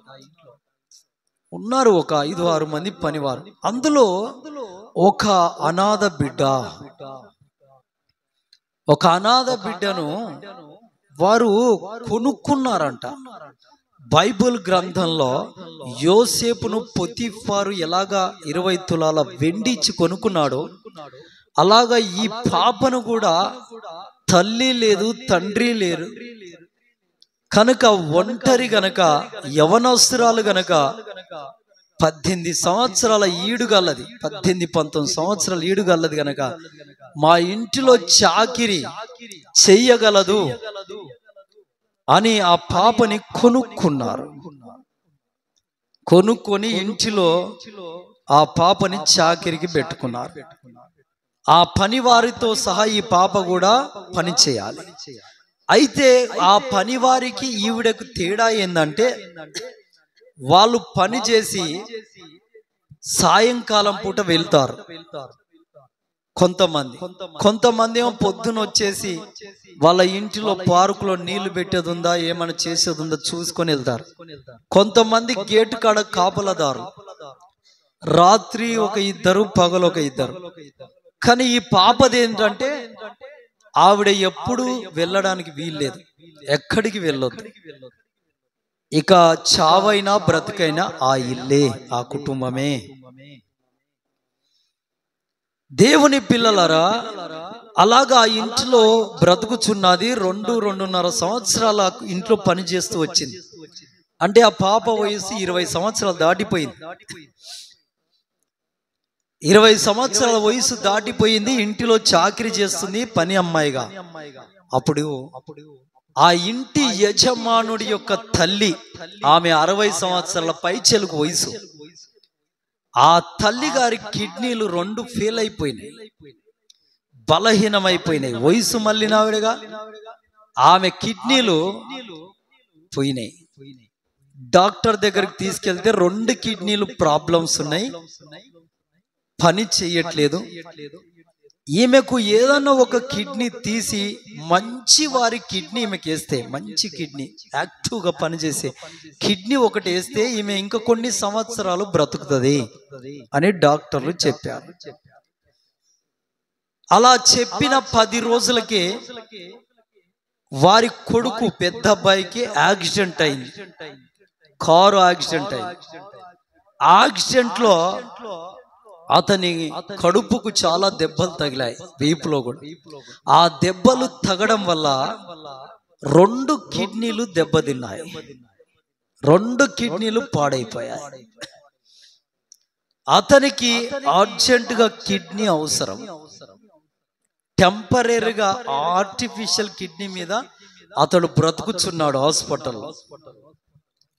ఉన్నారు ఒక 5-6 మంది పనివారు. అందులో ఒక అనాథ బిడ్డను వారు కొనుక్కున్నారంట. బైబిల్ గ్రంథంలో యోసేపును పొతిఫారు ఎలాగా 20 తులాల వెండి ఇచ్చి కొనుక్కున్నాడో, అలాగా ఈ పాపను కూడా తల్లి లేదు, తండ్రి లేరు కనుక, ఒంటరి గనక, యవనస్తురాలు గనక, 18 సంవత్సరాల ఈడుగల్లది, 18-19 సంవత్సరాల ఈడుగల్లది గనక మా ఇంటిలో చాకిరి చెయ్యగలదు అని ఆ పాపని కొనుక్కున్నారు. కొనుక్కొని ఇంటిలో ఆ పాపని చాకిరికి పెట్టుకున్నారు. ఆ పని వారితో సహా ఈ పాప కూడా పని చేయాలి. అయితే ఆ పని వారికి ఈవిడకు తేడా ఏందంటే, వాళ్ళు పని చేసి సాయంకాలం పూట వెళ్తారు. కొంతమంది ఏమో పొద్దున వచ్చేసి వాళ్ళ ఇంటిలో పార్కులో నీళ్లు పెట్టేది ఉందా, ఏమైనా చేసేది ఉందా చూసుకొని వెళ్తారు. కొంతమంది గేటు కాడ కాపలదారు, రాత్రి ఒక 2, పగలు ఒక 2. కానీ ఈ పాపది ఏంటంటే, ఆవిడ ఎప్పుడు వెళ్ళడానికి వీల్లేదు, ఎక్కడికి వెళ్ళొద్దు. ఇక చావైనా బ్రతుకైనా ఆ ఇల్లే, ఆ కుటుంబమే. దేవుని పిల్లలరా, అలాగా ఆ ఇంట్లో బ్రతుకుచున్నది. 2-2.5 సంవత్సరాల ఇంట్లో పని చేస్తూ వచ్చింది. అంటే ఆ పాప వయసు 20 సంవత్సరాలు దాటిపోయింది. 20 సంవత్సరాల వయసు దాటిపోయింది. ఇంటిలో చాకిరీ చేస్తుంది పని అమ్మాయిగా. అప్పుడు ఆ ఇంటి యజమానుడి యొక్క తల్లి, ఆమె 60 సంవత్సరాల పైచెలుకు వయసు. ఆ తల్లి గారి కిడ్నీలు 2 ఫెయిల్ అయిపోయినాయి, బలహీనమైపోయినాయి. వయసు మళ్ళినావిడగా ఆమె కిడ్నీలు పోయినాయి. డాక్టర్ దగ్గరికి తీసుకెళ్తే 2 కిడ్నీలు ప్రాబ్లమ్స్ ఉన్నాయి, పని చెయ్యట్లేదు. ఈమెకు ఏదన్నా ఒక కిడ్నీ తీసి మంచి వారి కిడ్నీ ఈమెకి వేస్తే, మంచి కిడ్నీ యాక్టివ్గా పనిచేసే కిడ్నీ ఒకటి వేస్తే ఈమె ఇంకా కొన్ని సంవత్సరాలు బ్రతుకుతుంది అని డాక్టర్లు చెప్పారు. అలా చెప్పిన 10 రోజులకే వారి కొడుకు పెద్ద అబ్బాయికి యాక్సిడెంట్ అయింది, కారు యాక్సిడెంట్ అయింది. యాక్సిడెంట్ లో అతని కడుపుకు చాలా దెబ్బలు తగిలాయి, వీపులో కూడా. ఆ దెబ్బలు తగడం వల్ల 2 కిడ్నీలు దెబ్బతిన్నాయి, 2 కిడ్నీలు పాడైపోయాయి. అతనికి అర్జెంటుగా కిడ్నీ అవసరం. టెంపరీగా ఆర్టిఫిషియల్ కిడ్నీ మీద అతడు బ్రతుకుచున్నాడు హాస్పిటల్లో.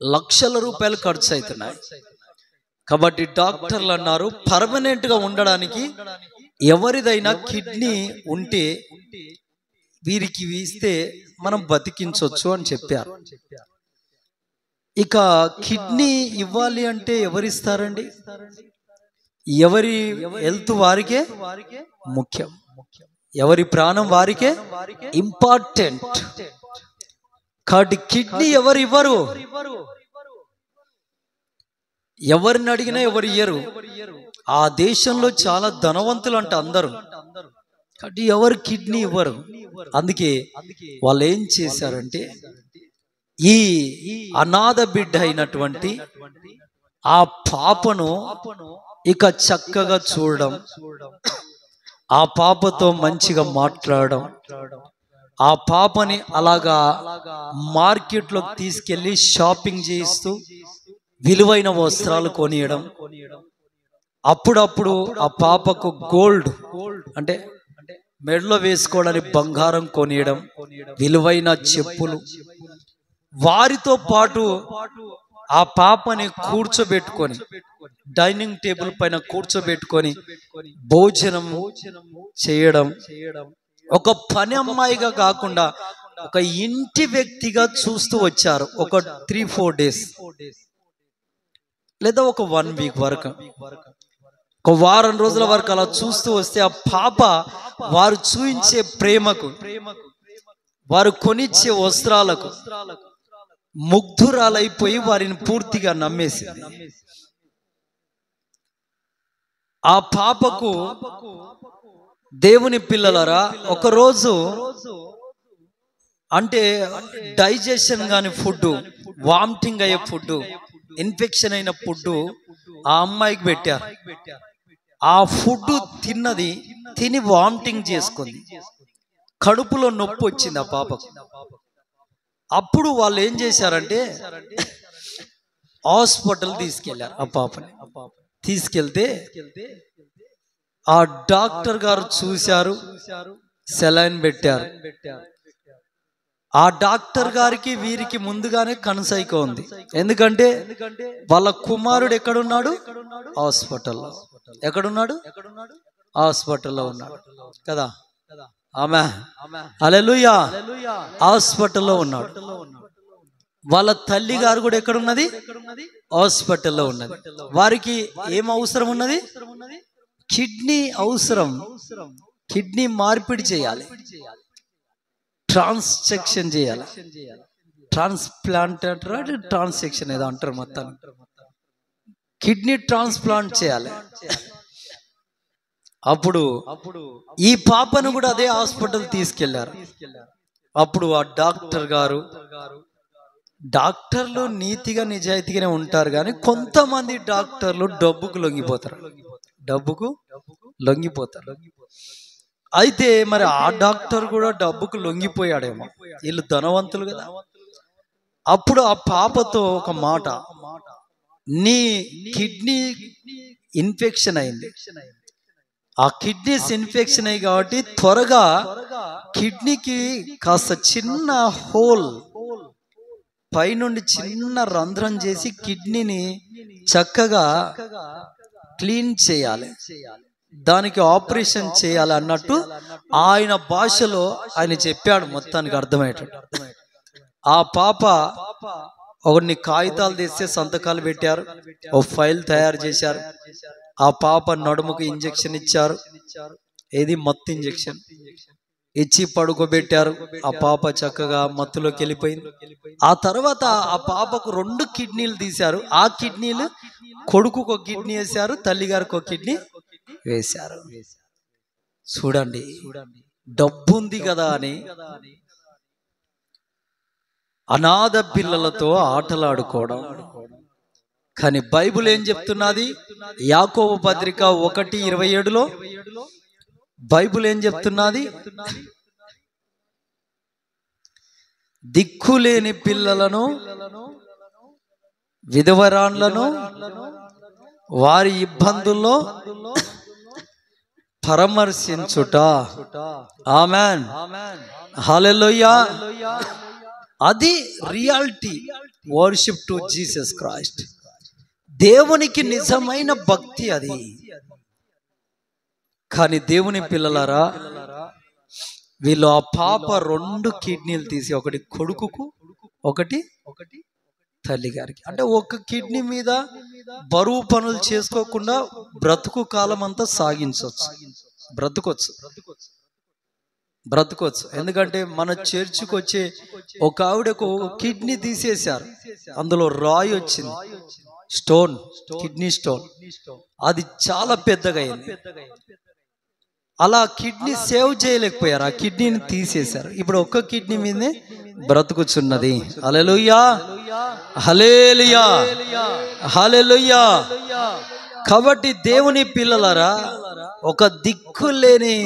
లక్షల రూపాయలు ఖర్చు అవుతున్నాయి. కాబట్టి డాక్టర్లు అన్నారు, పర్మనెంట్ గా ఉండడానికి ఎవరిదైనా కిడ్నీ ఉంటే వీరికి ఇస్తే మనం బతికించవచ్చు అని చెప్పారు. ఇక కిడ్నీ ఇవ్వాలి అంటే ఎవరిస్తారండి? ఎవరి హెల్త్ వారికే ముఖ్యం, ఎవరి ప్రాణం వారికే ఇంపార్టెంట్. కాబట్టి కిడ్నీ ఎవరు ఇవ్వరు, ఎవరిని అడిగినా ఎవరు ఇయ్యరు. ఆ దేశంలో చాలా ధనవంతులు అంట అందరూ, కాబట్టి ఎవరు కిడ్నీ ఇవ్వరు. అందుకే వాళ్ళు ఏం చేశారంటే, ఈ అనాథ బిడ్డ అయినటువంటి ఆ పాపను ఇక చక్కగా చూడడం, ఆ పాపతో మంచిగా మాట్లాడడం, ఆ పాపని అలాగా మార్కెట్లోకి తీసుకెళ్లి షాపింగ్ చేయిస్తూ విలువైన వస్త్రాలు కొనియడం, అప్పుడప్పుడు ఆ పాపకు గోల్డ్ అంటే మెడలో వేసుకోవడానికి బంగారం కొనియడం, విలువైన చెప్పులు. వారితో పాటు ఆ పాపని కూర్చోబెట్టుకొని డైనింగ్ టేబుల్ పైన కూర్చోబెట్టుకొని భోజనం చేయడం. ఒక పని అమ్మాయిగా కాకుండా ఒక ఇంటి వ్యక్తిగా చూస్తూ వచ్చారు. ఒక 3-4 days లేదా ఒక 1 week వరకు, ఒక వారం రోజుల వరకు అలా చూస్తూ వస్తే ఆ పాప వారు చూయించే ప్రేమకు, వారు కొనిచ్చే వస్త్రాలకు ముగ్ధురాలైపోయి వారిని పూర్తిగా నమ్మేసింది. ఆ పాపకు దేవుని పిల్లలరా ఒకరోజు అంటే డైజెషన్ కాని ఫుడ్, వామిటింగ్ అయ్యే ఫుడ్, ఇన్ఫెక్షన్ అయిన ఫుడ్ ఆ అమ్మాయికి పెట్టారు. ఆ ఫుడ్ తిని వామిటింగ్ చేసుకుంది, కడుపులో నొప్పి వచ్చింది ఆ పాపకు. అప్పుడు వాళ్ళు ఏం చేశారంటే హాస్పిటల్ తీసుకెళ్లారు. ఆ పాపని తీసుకెళ్తే ఆ డాక్టర్ గారు చూశారు, సెలైన్ పెట్టారు. ఆ డాక్టర్ గారికి వీరికి ముందుగానే కన్సైక ఉంది. ఎందుకంటే వాళ్ళ కుమారుడు ఎక్కడున్నాడు? హాస్పిటల్లో. ఎక్కడున్నాడు? హాస్పిటల్లో ఉన్నాడు కదా. ఆమె హల్లెలూయా, హాస్పిటల్లో ఉన్నాడు. వాళ్ళ తల్లి గారు కూడా ఎక్కడున్నది? హాస్పిటల్లో ఉన్నది. వారికి ఏం అవసరం ఉన్నది? కిడ్నీ అవసరం. కిడ్నీ మార్పిడి చేయాలి, ట్రాన్సాక్షన్ చేయాలి. ట్రాన్స్ప్లాంట్ అంటారు, ట్రాన్సాక్షన్ ఏదో అంటారు. మొత్తం కిడ్నీ ట్రాన్స్ప్లాంట్ చేయాలి. అప్పుడు ఈ పాపను కూడా అదే హాస్పిటల్ తీసుకెళ్లారు. అప్పుడు ఆ డాక్టర్లు నీతిగా నిజాయితీగానే ఉంటారు, కానీ కొంతమంది డాక్టర్లు డబ్బుకు లొంగిపోతారు. అయితే మరి ఆ డాక్టర్ కూడా డబ్బుకు లొంగిపోయాడేమో, వీళ్ళు ధనవంతులు కదా. అప్పుడు ఆ పాపతో ఒక మాట, నీ కిడ్నీ ఇన్ఫెక్షన్ అయింది, ఆ కిడ్నీస్ ఇన్ఫెక్షన్ అయ్యి కాబట్టి త్వరగా కిడ్నీకి కాస్త చిన్న హోల్ పైనుండి చిన్న రంధ్రం చేసి కిడ్నీని చక్కగా క్లీన్ చేయాలి, దానికి ఆపరేషన్ చేయాలి అన్నట్టు ఆయన భాషలో ఆయన చెప్పాడు. మొత్తానికి అర్థమయ్యేటట్టు ఆ పాప కొన్ని కాగితాలు తెస్తే సంతకాలు పెట్టారు, ఓ ఫైల్ తయారు చేశారు. ఆ పాప నడుముకు ఇంజెక్షన్ ఇచ్చారు, ఏది మత్తు ఇంజెక్షన్ ఇచ్చి పడుకోబెట్టారు. ఆ పాప చక్కగా మత్తులోకి వెళ్ళిపోయింది. ఆ తర్వాత ఆ పాపకు 2 కిడ్నీలు తీశారు. ఆ కిడ్నీలు కొడుకుకు ఒక కిడ్నీ వేశారు, తల్లి గారికి ఒక కిడ్నీ వేశారు. చూడండి, డబ్బుంది కదా అని అనాథ పిల్లలతో ఆటలాడుకోవడం. కానీ బైబిల్ ఏం చెప్తున్నది? యాకోబు పత్రిక 1:27లో బైబిల్ ఏం చెప్తున్నది? దిక్కులేని పిల్లలను, విధవరాండ్లను వారి ఇబ్బందుల్లో పరామర్శించుట. ఆమేన్, హల్లెలూయా. అది reality worship to Jesus Christ. దేవునికి నిజమైన భక్తి అది. కానీ దేవుని పిల్లలారా, వీళ్ళు ఆ పాప 2 కిడ్నీలు తీసి, ఒకటి కొడుకుకు, ఒకటి తల్లి గారికి. అంటే ఒక కిడ్నీ మీద బరువు పనులు చేసుకోకుండా బ్రతుకు కాలం అంతా బ్రతుకొచ్చు. ఎందుకంటే మన చర్చికి వచ్చే ఒక ఆవిడకు కిడ్నీ తీసేశారు, అందులో రాయి వచ్చింది, స్టోన్, కిడ్నీ స్టోన్. అది చాలా పెద్దగా అయింది. అలా కిడ్నీ సేవ్ చేయలేకపోయారు, ఆ కిడ్నీని తీసేశారు. ఇప్పుడు ఒక్క కిడ్నీ మీదే బ్రతుకుచున్నది. హల్లెలూయా, హల్లెలూయా, హల్లెలూయా. కాబట్టి దేవుని పిల్లలారా, ఒక దిక్కు లేని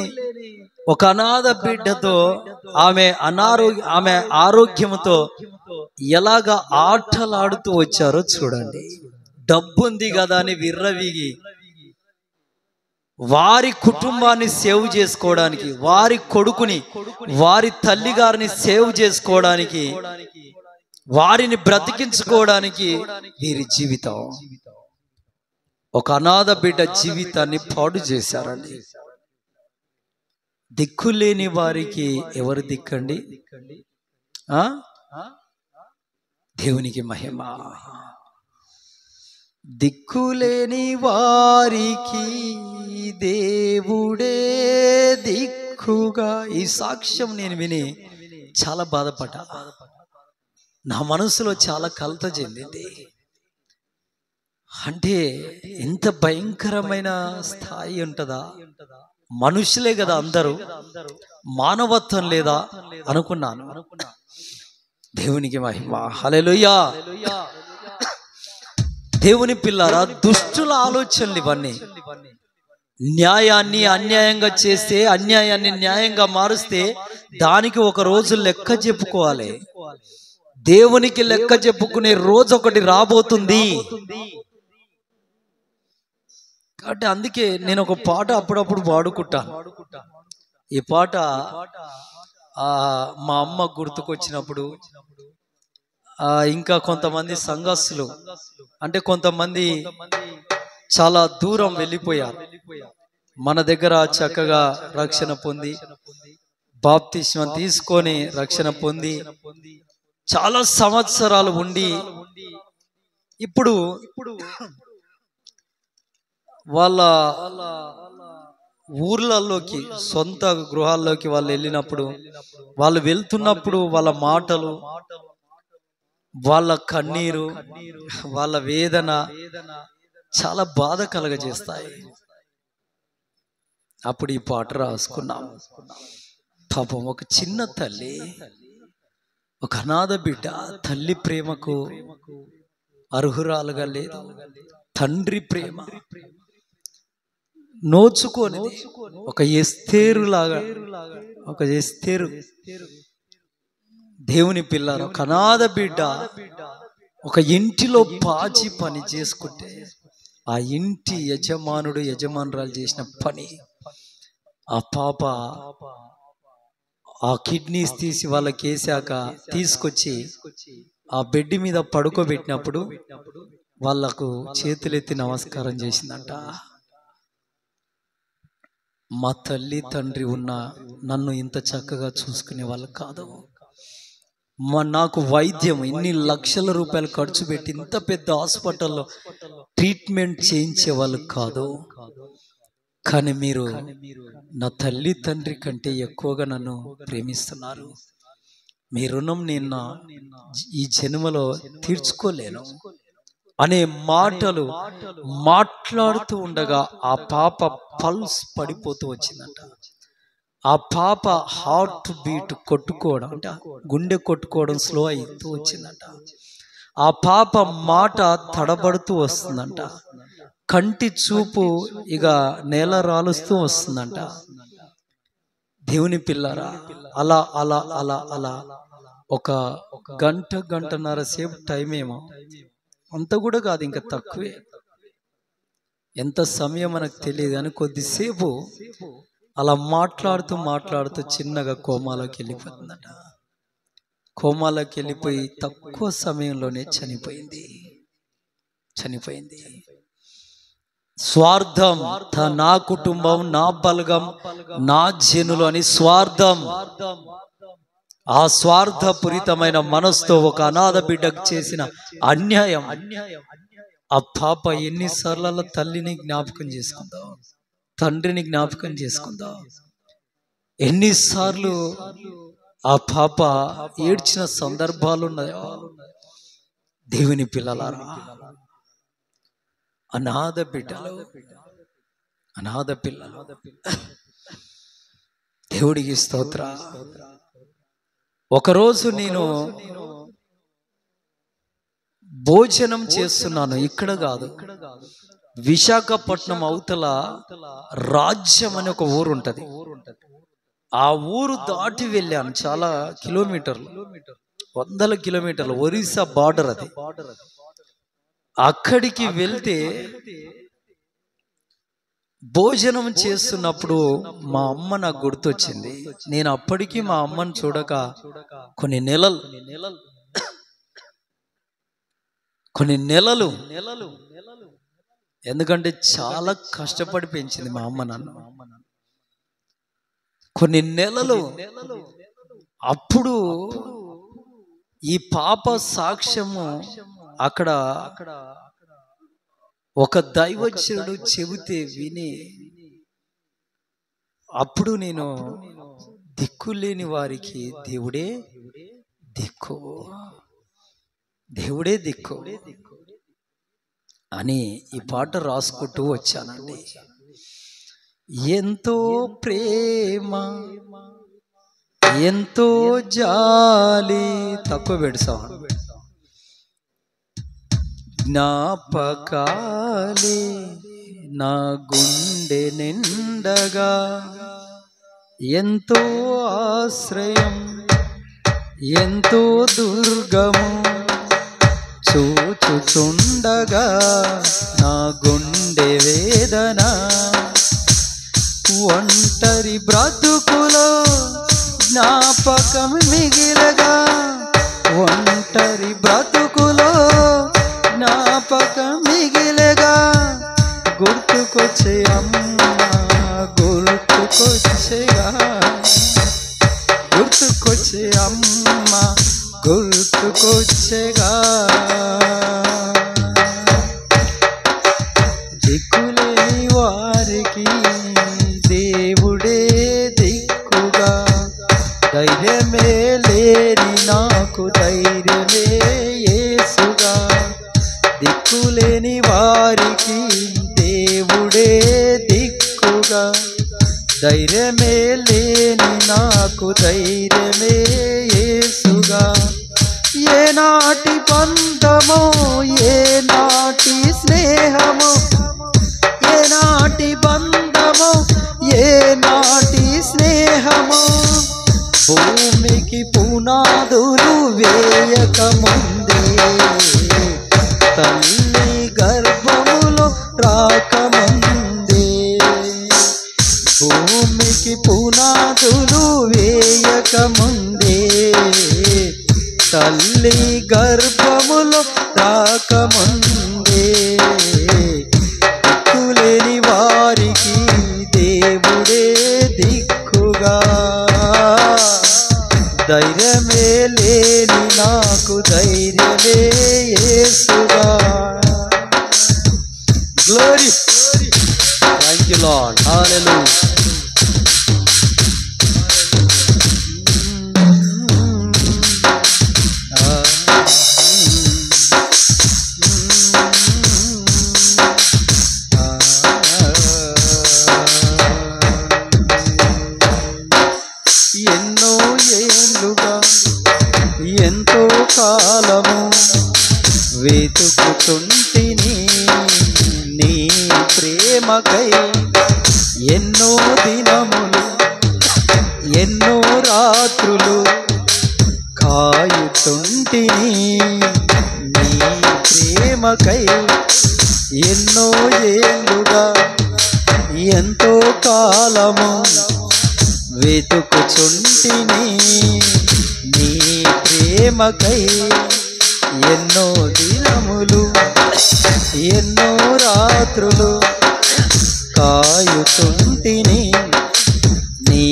ఒక అనాథ బిడ్డతో ఆమె ఆరోగ్యంతో ఎలాగా ఆటలాడుతూ వచ్చారో చూడండి. డబ్బుంది కదా అని విర్రవీగి వారి కుటుంబాన్ని సేవ్ చేసుకోవడానికి, వారి కొడుకుని, వారి తల్లి గారిని సేవ్ చేసుకోవడానికి, వారిని బ్రతికించుకోవడానికి వీరి జీవితం, ఒక అనాథ బిడ్డ జీవితాన్ని పాడు చేశారండి. దిక్కులేని వారికి ఎవరు దిక్కండి? ఆ దేవునికి మహిమ. దిక్కులేని వారికి దేవుడే దిక్కుగా. ఈ సాక్ష్యం నేను విని చాలా బాధపడ్డా. నా మనసులో చాలా కలత చెందింది. అంటే ఎంత భయంకరమైన స్థాయి ఉంటుందా? మనుషులే కదా అందరూ, మానవత్వం లేదా అనుకున్నాను. దేవునికి మహిమ. హల్లెలూయా. దేవుని పిల్లారా, దుష్టుల ఆలోచనలు ఇవన్నీ. న్యాయాన్ని అన్యాయంగా చేస్తే, అన్యాయాన్ని న్యాయంగా మారుస్తే దానికి ఒక రోజు లెక్క చెప్పుకోవాలి. దేవునికి లెక్క చెప్పుకునే రోజు ఒకటి రాబోతుంది. కాబట్టి అందుకే నేను ఒక పాట అప్పుడప్పుడు పాడుకుంటాను. ఈ పాట మా అమ్మ గుర్తుకొచ్చినప్పుడు, ఇంకా కొంతమంది సంఘస్థులు, అంటే కొంతమంది చాలా దూరం వెళ్ళిపోయారు, మన దగ్గర చక్కగా రక్షణ పొంది, బాప్తిస్మం తీసుకొని రక్షణ పొంది చాలా సంవత్సరాలు ఉండి, ఇప్పుడు వాళ్ళ ఊర్లలోకి, సొంత గృహాల్లోకి వాళ్ళు వెళ్ళినప్పుడు, వాళ్ళు వెళ్తున్నప్పుడు వాళ్ళ మాటలు, వాళ్ళ కన్నీరు, వాళ్ళ వేదన చాలా బాధ కలగజేస్తాయి. అప్పుడు ఈ పాట రాసుకున్నాం. పాపం ఒక చిన్న తల్లి, ఒక అనాథ బిడ్డ, తల్లి ప్రేమకు అర్హురాలుగా లేదు, తండ్రి ప్రేమ నోచుకొని ఒక ఎస్తేరు లాగా, ఒక ఎస్తేరు. దేవుని పిల్లలు, ఒక అనాథ బిడ్డ ఒక ఇంటిలో పాచి పని చేసుకుంటే, ఆ ఇంటి యజమానురాలు చేసిన పని, ఆ పాప ఆ కిడ్నీస్ తీసి వాళ్ళకి వేసాక తీసుకొచ్చి ఆ బెడ్ మీద పడుకోబెట్టినప్పుడు వాళ్ళకు చేతులెత్తి నమస్కారం చేసిందంట. మా తల్లి తండ్రి ఉన్న నన్ను ఇంత చక్కగా చూసుకునే వాళ్ళు కాదు, నాకు వైద్యం ఇన్ని లక్షల రూపాయలు ఖర్చు పెట్టి ఇంత పెద్ద హాస్పిటల్లో ట్రీట్మెంట్ చేయించే వాళ్ళు కాదు, కానీ మీరు నా తల్లి తండ్రి కంటే ఎక్కువగా నన్ను ప్రేమిస్తున్నారు. మీ రుణం నేను ఈ జన్మలో తీర్చుకోలేను అనే మాటలు మాట్లాడుతూ ఉండగా ఆ పాప పల్స్ పడిపోతూ వచ్చిందంట. ఆ పాప హార్ట్ బీట్ కొట్టుకోవడం, అంటే గుండె కొట్టుకోవడం స్లో అవుతూ వచ్చిందంట. ఆ పాప మాట తడబడుతూ వస్తుందంట. కంటి చూపు ఇక నేల రాలుస్తూ వస్తుందంట. దేవుని పిల్లరా, అలా అలా అలా అలా ఒక గంటన్నర సేపు టైం ఏమో, అంత కూడా కాదు, ఇంకా తక్కువే, ఎంత సమయం మనకు తెలియదు కానీ కొద్దిసేపు అలా మాట్లాడుతూ చిన్నగా కోమాలోకి వెళ్ళిపోతుందట. కోమాలోకి వెళ్ళిపోయి తక్కువ సమయంలోనే చనిపోయింది. స్వార్థం, నా కుటుంబం, నా బలగం, నా జనులు అని స్వార్థం, ఆ స్వార్థపూరితమైన మనసుతో ఒక అనాథ బిడ్డకు చేసిన అన్యాయం. ఆ పాప ఎన్నిసార్లు తల్లిని జ్ఞాపకం చేసుకుందా, తండ్రిని జ్ఞాపకం చేసుకుందా, ఎన్నిసార్లు ఆ పాప ఏడ్చిన సందర్భాలు ఉన్నాయో. దేవుని పిల్లలారా, అనాథ పిల్లలు, దేవుడికి స్తోత్ర. ఒకరోజు నేను భోజనం చేస్తున్నాను, ఇక్కడ కాదు, విశాఖపట్నం అవతల రాజ్యం అని ఒక ఊరు ఉంటది. ఆ ఊరు దాటి వెళ్ళాను, చాలా కిలోమీటర్లు, 100 కిలోమీటర్లు, ఒరిస్సా బార్డర్ అది. అక్కడికి వెళ్తే భోజనం చేస్తున్నప్పుడు మా అమ్మ నాకు గుర్తొచ్చింది. నేను అప్పటికి మా అమ్మను చూడక కొన్ని నెలలు, ఎందుకంటే చాలా కష్టపడి పెంచింది మా అమ్మ నన్ను. కొన్ని నెలలు అప్పుడు ఈ పాప సాక్ష్యము అక్కడ ఒక దైవజనుడు చెబితే విని అప్పుడు నేను దిక్కులేని వారికి దేవుడే దిక్కు, దేవుడే దిక్కు అని ఈ పాట రాసుకుంటూ వచ్చానండి. ఎంతో ప్రేమ, ఎంతో జాలి, తక్కువ పెడసాం, జ్ఞాపకాలే నా గుండె నిండగా, ఎంతో ఆశ్రయం ఎంతో దుర్గము చూచుచుండగా, నా గుండె వేదన ఒంటరి బ్రతుకులో జ్ఞాపకం మిగిలగా, ఒంటరి బ్రతుకులో జ్ఞాపకం మిగిలగా, గుర్తుకొచ్చే అమ్మ గుర్తుకొచ్చేగా, గుర్తుకొచ్చే అమ్మ గుర్తుకొచ్చేగా, దిక్కులేని వారికి దేవుడే దిక్కుగా, ధైర్యమే లేని నాకు ధైర్యమే యేసుగా, దిక్కులేని వారికి దేవుడే దిక్కుగా, ధైర్యమే లేని నాకు ధైర్యమే యేసుగా, ఏనాటి బంధమో ఏనాటి స్నేహమో, ఏనాటి బంధమో ఏనాటి స్నేహమో, భూమికి పునాదులు వేయక ముందే, తల్లి గర్భములో రాకముందే, భూమికి పునాదులు వేయక ముందే, తల్లి గర్భములో రాకముందే, దిక్కులేని వారికి దేవుడే దిక్కుగా, ధైర్యమే లేని నాకు ధైర్యమే యేసుగా. గ్లోరీ, థాంక్ యూ లార్డ్, హల్లెలూయా. ఎన్నో ఏళ్ళుగా ఎంతో కాలము వెతుకుతుంటిని నీ ప్రేమకై, ఎన్నో దినములు ఎన్నో రాత్రులు కాయుతుంటిని నీ ప్రేమకై, ఎన్నో ఏళ్ళుగా ఎంతో కాలము వెతుకుచుంటిని నీ ప్రేమకై, ఎన్నో దినములు ఎన్నో రాత్రులు కాయుతుంటిని నీ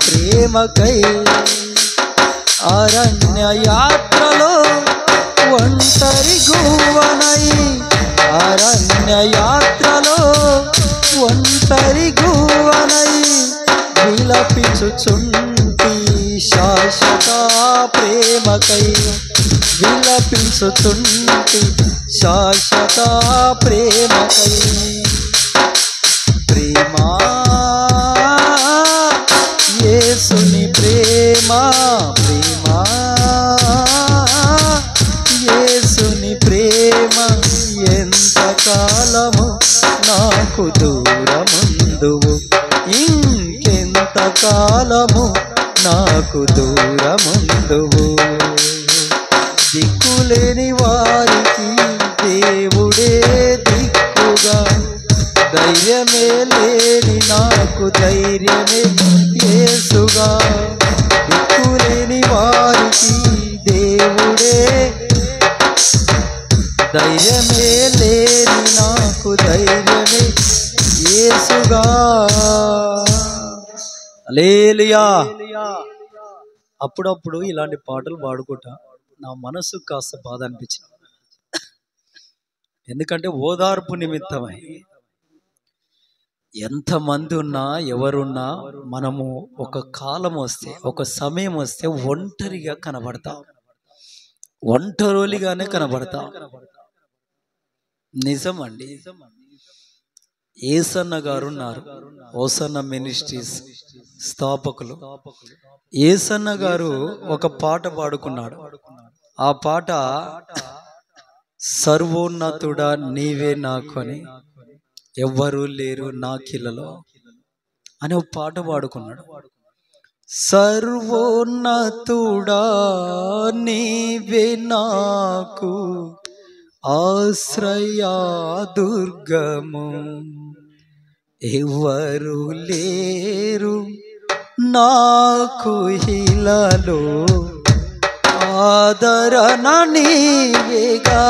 ప్రేమకై, అరణ్య యాత్రలో ఒంటరి గువ్వనై, అరణ్య యాత్రలో ఒంటరి గువ్వనై, విలపించుచుంటి శాశ్వత ప్రేమకై, విలపించుచుంటి శాశ్వత ప్రేమకై, ప్రేమా యేసుని ప్రేమ, ప్రేమా యేసుని ప్రేమ, ఎంత కాలము నాకు దూరముందువు, ఇంకెంత కాలము నాకు దూరముందువు, దిక్కులేని వారికి దేవుడే దిక్కుగా, ధైర్యమే లేని నాకు ధైర్యమే యేసుగా, దిక్కులేని వారికి దేవుడే, ధైర్యమే లేని నాకు ధైర్యమే యేసుగా. హల్లెలూయా. అప్పుడప్పుడు ఇలాంటి పాటలు పాడుకుంటా నా మనసు కాస్త బాధ అనిపించింది. ఎందుకంటే ఓదార్పు నిమిత్తమై ఎంతమంది ఉన్నా ఎవరున్నా మనము ఒక కాలం వస్తే, ఒక సమయం వస్తే ఒంటరిగా కనబడతాం, ఒంటరిగానే కనబడతాం. నిజమండి. ఏసన్న గారు ఉన్నారు, ఓసన్న మినిస్ట్రీస్ స్థాపకులు. ఏసన్న గారు ఒక పాట పాడుకున్నాడు. ఆ పాట సర్వోన్నతుడా నీవే నాకు అని, ఎవ్వరూ లేరు నా కిలలో అని ఒక పాట పాడుకున్నాడు. సర్వోన్నతుడా నీవే నాకు ఆశ్రయా దుర్గము, ఎవ్వరు లేరు నాకు హిలలో, ఆదరణ నీవేగా,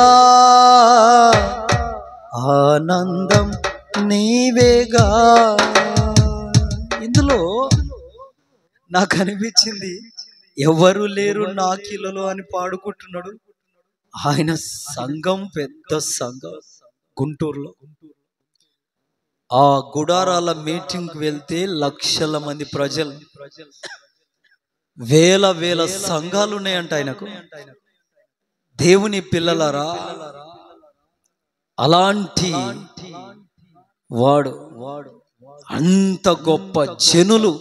ఆనందం నీవేగా. ఇందులో నాకు అనిపించింది, ఎవరు లేరు నా కిలలో అని పాడుకుంటున్నాడు. ఆయన సంఘం పెద్ద సంఘం గుంటూరులో. ఆ గుడారాల మీటింగ్కి వెళ్తే లక్షల మంది ప్రజలు, వేల వేల సంఘాలు ఉన్నాయంట ఆయనకు. దేవుని పిల్లలారా, అలాంటి వాడు, అంత గొప్ప జనులు,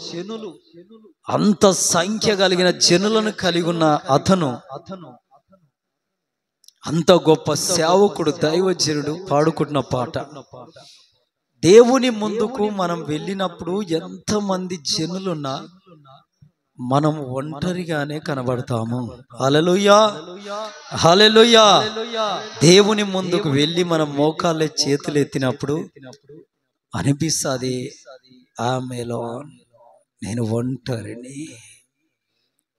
అంత సంఖ్య కలిగిన జనులను కలిగి ఉన్న అతను, అంత గొప్ప సేవకుడు, దైవజనుడు పాడుకుంటున్న పాట. దేవుని ముందుకు మనం వెళ్ళినప్పుడు ఎంతమంది జనులున్నా మనం ఒంటరిగానే కనబడతాము. హల్లెలూయా, హల్లెలూయా. దేవుని ముందుకు వెళ్ళి మనం మోకాళ్ళ చేతులు ఎత్తినప్పుడు అనిపిస్తుంది, ఆమెలో నేను ఒంటరిని.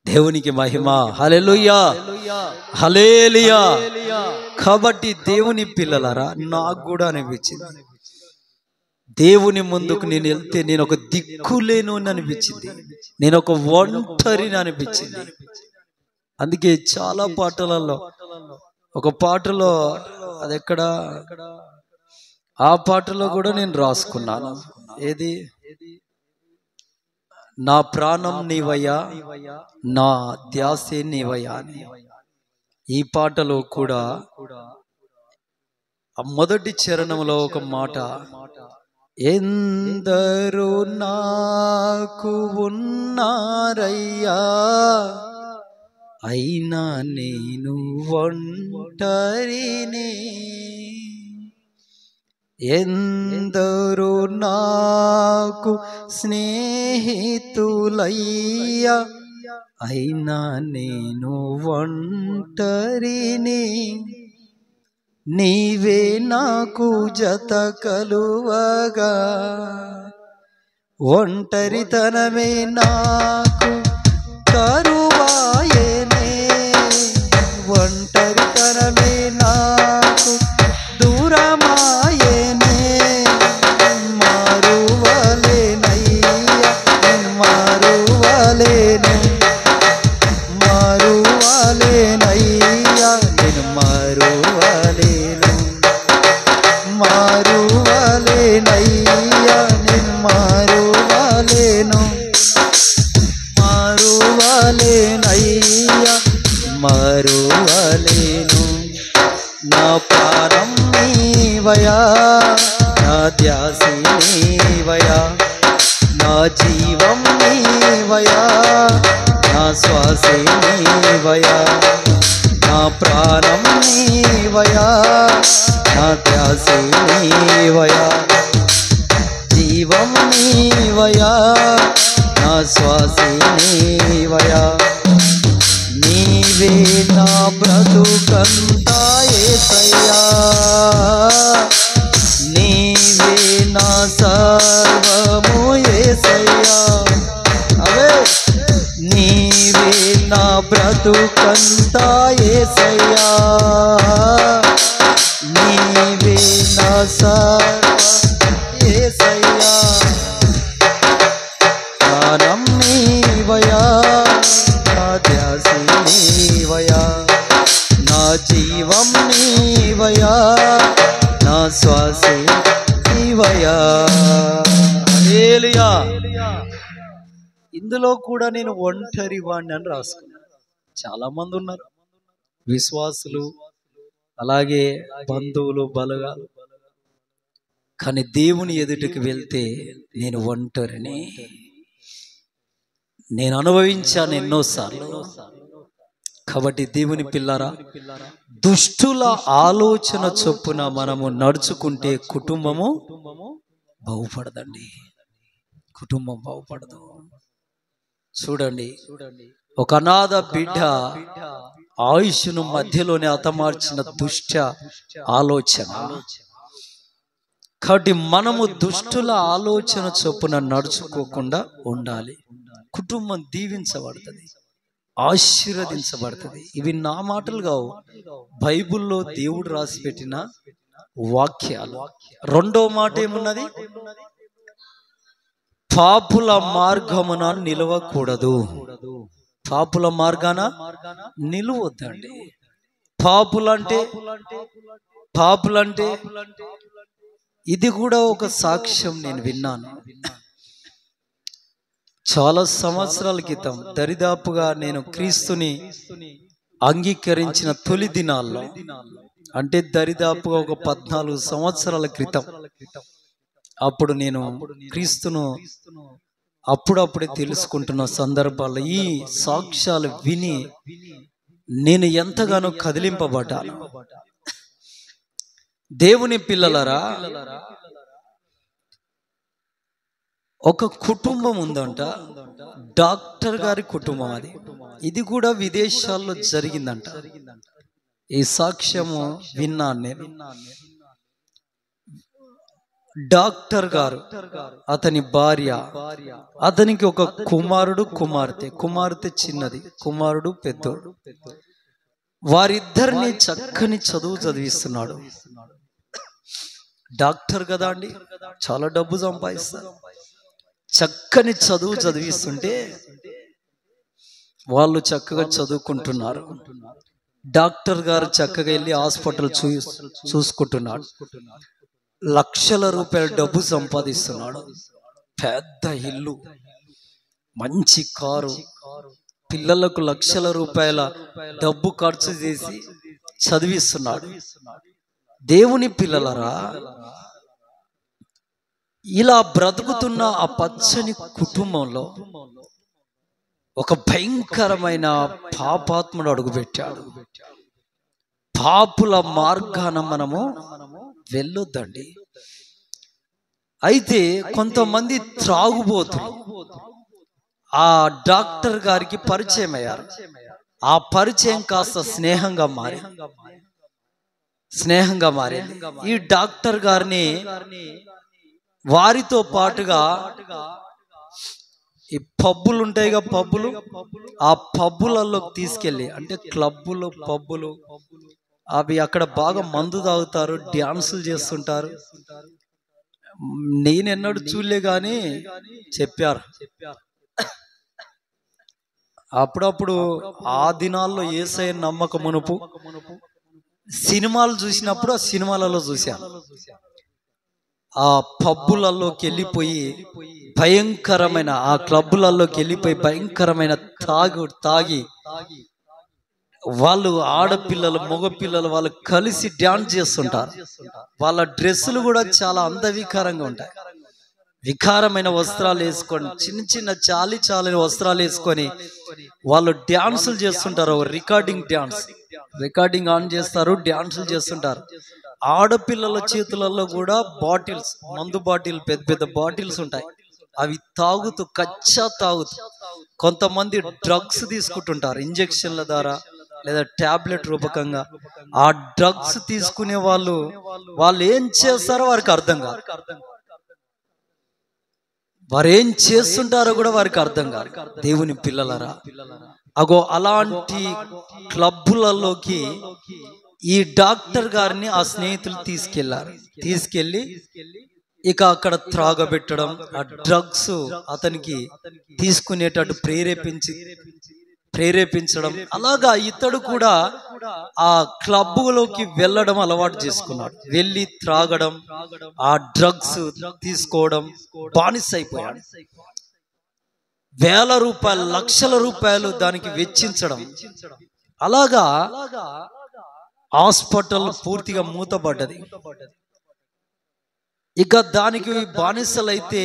దేవునికి మహిమ. హల్లెలూయా, హల్లెలూయా. కాబట్టి దేవుని పిల్లలారా, నాకు కూడా అనిపించింది, దేవుని ముందుకు నేను వెళ్తే నేను ఒక దిక్కులేను అని అనిపించింది, నేను ఒక ఒంటరిని అనిపించింది. అందుకే చాలా పాటలలో, ఒక పాటలో, అది ఎక్కడ, ఆ పాటలో కూడా నేను రాసుకున్నాను. ఏది, నా ప్రాణం నీవయ్యా, నా ధ్యాసే నీవయ్యా అని. ఈ పాటలో కూడా మొదటి చరణంలో ఒక మాట, ఎందరో నాకు ఉన్నారయ్యా, అయినా నేను ఒంటరినే, ఎందరో నాకు స్నేహితులయ్యా, అయినా నేను ఒంటరినే, నీవే నాకు జత కలువగా, ఒంటరితనమే నాకు కరువాయనే, ఒంటరితనమే నాకు దూరమాయనే, మారువలేనయ్యా నేను మారువలేను, మారువలేనయ్యా నేను మారువలేను, మారువలేనయ్యా నేను మారువలేను, మారువలేనయ్యా మారువలేను. నా ప్రాణం నీవయా, నా ధ్యాసే నీవయా, నా జీవం నీవయా, నా శ్వాసే నీవయా, నా ప్రాణం నీవయా, నా ధ్యాసే నీవయా, జీవం నీవయా, నా శ్వాసే నీవయా, నీవే నా బ్రతుకంతా యేసయ్యా, నీవే నా సర్వము యేసయ్యా, అవే నీవే నా బ్రతుకంతా యేసయ్యా, నీవే నా సర్వం యేసయ్యా, ప్రాణం నీవయా, నా ధ్యాసే నీవయా, నీవయ్యా. హల్లెలూయా. ఇందులో కూడా నేను ఒంటరి వాడిని అని రాసుకున్నాను. చాలా మంది ఉన్నారు విశ్వాసులు, అలాగే బంధువులు, బలగాలు. కానీ దేవుని ఎదుటికి వెళ్తే నేను ఒంటరిని. నేను అనుభవించాను ఎన్నోసార్లు. కాబట్టి దేవుని పిల్లరా, దుష్టుల ఆలోచన చొప్పున మనము నడుచుకుంటే కుటుంబము బాగుపడదండి. కుటుంబం బాగుపడదు. చూడండి, ఒక అనాథ బిడ్డ ఆయుష్ను మధ్యలోనే హతమార్చిన దుష్ట ఆలోచన. కాబట్టి మనము దుష్టుల ఆలోచన చొప్పున నడుచుకోకుండా ఉండాలి. కుటుంబం దీవించబడుతుంది, ఆశీర్వదించబడుతుంది. ఇవి నా మాటలు కావు, బైబిల్లో దేవుడు రాసి పెట్టిన వాక్యాలు. రెండో మాట ఏమున్నది? పాపుల మార్గమున నిలవకూడదు. పాపుల మార్గాన నిలువద్దండి. పాపులంటే ఇది కూడా ఒక సాక్ష్యం నేను విన్నాను. చాలా సంవత్సరాల క్రితం, దరిదాపుగా నేను క్రీస్తుని అంగీకరించిన తొలి దినాల్లో, అంటే దరిదాపుగా ఒక 14 సంవత్సరాల క్రితం, అప్పుడు నేను క్రీస్తును అప్పుడప్పుడే తెలుసుకుంటున్న సందర్భాల్లో ఈ సాక్ష్యాలు విని నేను ఎంతగానో కదిలింపబడ్డాను. దేవుని పిల్లలరా, ఒక కుటుంబం ఉందంట, డాక్టర్ గారి కుటుంబం. ఇది కూడా విదేశాల్లో జరిగిందంట. ఈ సాక్ష్యము విన్నాను నేను. డాక్టర్ గారు, అతని భార్య, అతనికి ఒక కుమారుడు, కుమార్తె చిన్నది, కుమారుడు పెద్దోడు. వారిద్దరిని చక్కని చదువు చదివిస్తున్నాడు. డాక్టర్ కదా అండి, చాలా డబ్బు సంపాదిస్తారు. చక్కని చదువు చదివిస్తుంటే వాళ్ళు చక్కగా చదువుకుంటున్నారు. డాక్టర్ గారు చక్కగా వెళ్ళి హాస్పిటల్ చూసుకుంటున్నాడు. లక్షల రూపాయల డబ్బు సంపాదిస్తున్నాడు. పెద్ద ఇల్లు, మంచి కారు, పిల్లలకు లక్షల రూపాయల డబ్బు ఖర్చు చేసి చదివిస్తున్నాడు. దేవుని పిల్లలరా, ఇలా బ్రతుకుతున్న ఆ పచ్చని కుటుంబంలో ఒక భయంకరమైన పాపాత్ముడు అడుగుపెట్టాడు. పాపుల మార్గాన మనము వెళ్ళొద్దండి. అయితే కొంతమంది త్రాగుబోతులు ఆ డాక్టర్ గారికి పరిచయం అయ్యారు. ఆ పరిచయం కాస్త స్నేహంగా మారింది. ఈ డాక్టర్ గారిని వారితో పాటుగా ఈ పబ్బులు ఉంటాయిగా, ఆ పబ్బులలోకి తీసుకెళ్ళి, అంటే క్లబ్బులు, పబ్బులు, అవి అక్కడ బాగా మందు తాగుతారు, డ్యాన్సులు చేస్తుంటారు. నేనెన్నడూ చూడలే కానీ చెప్పారు. అప్పుడప్పుడు ఆ దినాల్లో యేసయ్య నమ్మక మునుపు సినిమాలు చూసినప్పుడు ఆ సినిమాలలో చూశాను. ఆ పబ్బులలోకి వెళ్ళిపోయి భయంకరమైన, ఆ క్లబ్బులలోకి వెళ్ళిపోయి భయంకరమైన తాగి వాళ్ళు, ఆడపిల్లలు, మగపిల్లలు, వాళ్ళు కలిసి డ్యాన్స్ చేస్తుంటారు. వాళ్ళ డ్రెస్సులు కూడా చాలా అందవికారంగా ఉంటాయి. వికారమైన వస్త్రాలు వేసుకొని, చిన్న చాలని వస్త్రాలు వేసుకొని వాళ్ళు డ్యాన్సులు చేస్తుంటారు. రికార్డింగ్ ఆన్ చేస్తారు, డ్యాన్సులు చేస్తుంటారు. ఆడపిల్లల చేతులలో కూడా బాటిల్స్, మందు బాటిల్, పెద్ద బాటిల్స్ ఉంటాయి. అవి తాగుతూ కొంతమంది డ్రగ్స్ తీసుకుంటుంటారు, ఇంజెక్షన్ల ద్వారా లేదా టాబ్లెట్ రూపకంగా. ఆ డ్రగ్స్ తీసుకునే వాళ్ళు ఏం చేస్తారో వారికి అర్థం కాదు. వారు ఏం చేస్తుంటారో కూడా వారికి అర్థం కాదు. దేవుని పిల్లలరా, అగో అలాంటి క్లబ్బులలోకి ఈ డాక్టర్ గారిని ఆ స్నేహితులు తీసుకెళ్ళి ఇక అక్కడ త్రాగబెట్టడం, ఆ డ్రగ్స్ అతనికి తీసుకునేటట్టు ప్రేరేపించి ప్రేరేపించడం. అలాగా ఇతడు కూడా ఆ క్లబ్లోకి వెళ్ళడం అలవాటు చేసుకున్నాడు. వెళ్ళి త్రాగడం, ఆ డ్రగ్స్ తీసుకోవడం, బానిస అయిపోయాడు. వేల రూపాయలు, లక్షల రూపాయలు దానికి వెచ్చించడం. అలాగా హాస్పిటల్ పూర్తిగా మూతపడ్డది. ఇక దానికి బానిసలైతే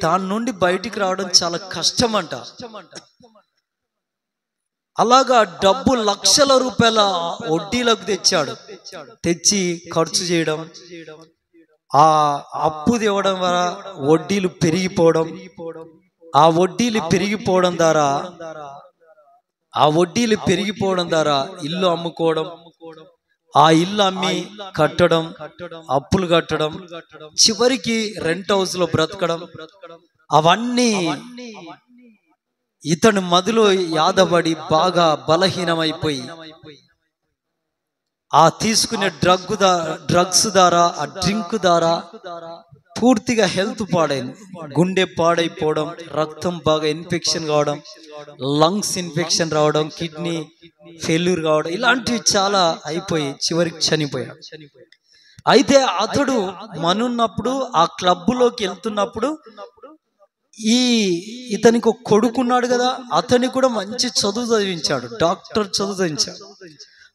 దాని నుండి బయటికి రావడం చాలా కష్టమంట. అలాగా డబ్బు లక్షల రూపాయల వడ్డీలకు తెచ్చాడు. తెచ్చి ఖర్చు చేయడం, ఆ అప్పు తేవడం వల్ల వడ్డీలు పెరిగిపోవడం, ఆ వడ్డీలు పెరిగిపోవడం ద్వారా ఇల్లు అమ్ముకోవడం, ఆ ఇల్లు అమ్మి కట్టడం, అప్పులు కట్టడం, చివరికి రెంట్ హౌస్ లో బ్రతకడం. అవన్నీ ఇతను మదిలో యాదబడి బాగా బలహీనమైపోయి ఆ తీసుకునే డ్రగ్స్ ద్వారా, ఆ డ్రింక్ ద్వారా పూర్తిగా హెల్త్ పాడైంది. గుండె పాడైపోవడం, రక్తం బాగా ఇన్ఫెక్షన్ కావడం, లంగ్స్ ఇన్ఫెక్షన్ రావడం, కిడ్నీ ఫెయిల్యూర్ కావడం, ఇలాంటివి చాలా అయిపోయి చివరికి చనిపోయాడు. అయితే అతడు మనున్నప్పుడు ఆ క్లబ్లోకి వెళ్తున్నప్పుడు ఇతనికి ఒక కొడుకున్నాడు కదా, అతన్ని కూడా మంచి చదువు చదివించాడు, డాక్టర్ చదువు చదివించాడు.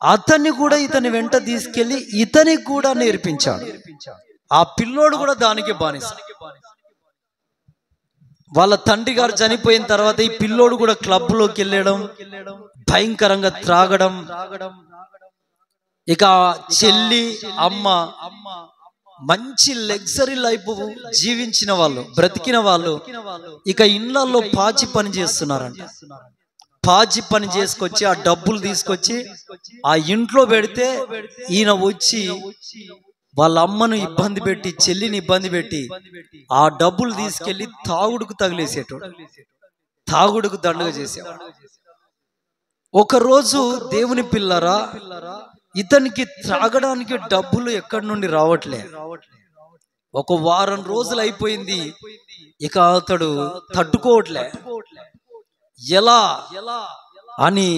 అతన్ని కూడా ఇతని వెంట తీసుకెళ్లి ఇతనికి కూడా నేర్పించాడు. ఆ పిల్లోడు కూడా దానికి బానిస. వాళ్ళ తండ్రి గారు చనిపోయిన తర్వాత ఈ పిల్లోడు కూడా క్లబ్లోకి వెళ్ళడం, భయంకరంగా త్రాగడం. ఇక చెల్లి, అమ్మ మంచి లగ్జరీ లైఫ్ జీవించిన వాళ్ళు, బ్రతికిన వాళ్ళు ఇక ఇళ్లలో పాచి పని చేస్తున్నారంట. పాచి పని చేసుకొచ్చి ఆ డబ్బులు తీసుకొచ్చి ఆ ఇంట్లో పెడితే ఈయన వచ్చి వాళ్ళ అమ్మను ఇబ్బంది పెట్టి, చెల్లిని ఇబ్బంది పెట్టి ఆ డబ్బులు తీసుకెళ్లి తాగుడుకు తగిలేసేటోడు, తాగుడుకు దండగ చేసేవాడు. ఒకరోజు దేవుని పిల్లరా, ఇతనికి త్రాగడానికి డబ్బులు ఎక్కడి నుండి రావట్లే. ఒక వారం రోజులు అయిపోయింది. ఇక అతడు తట్టుకోవట్లే. ఎలా అని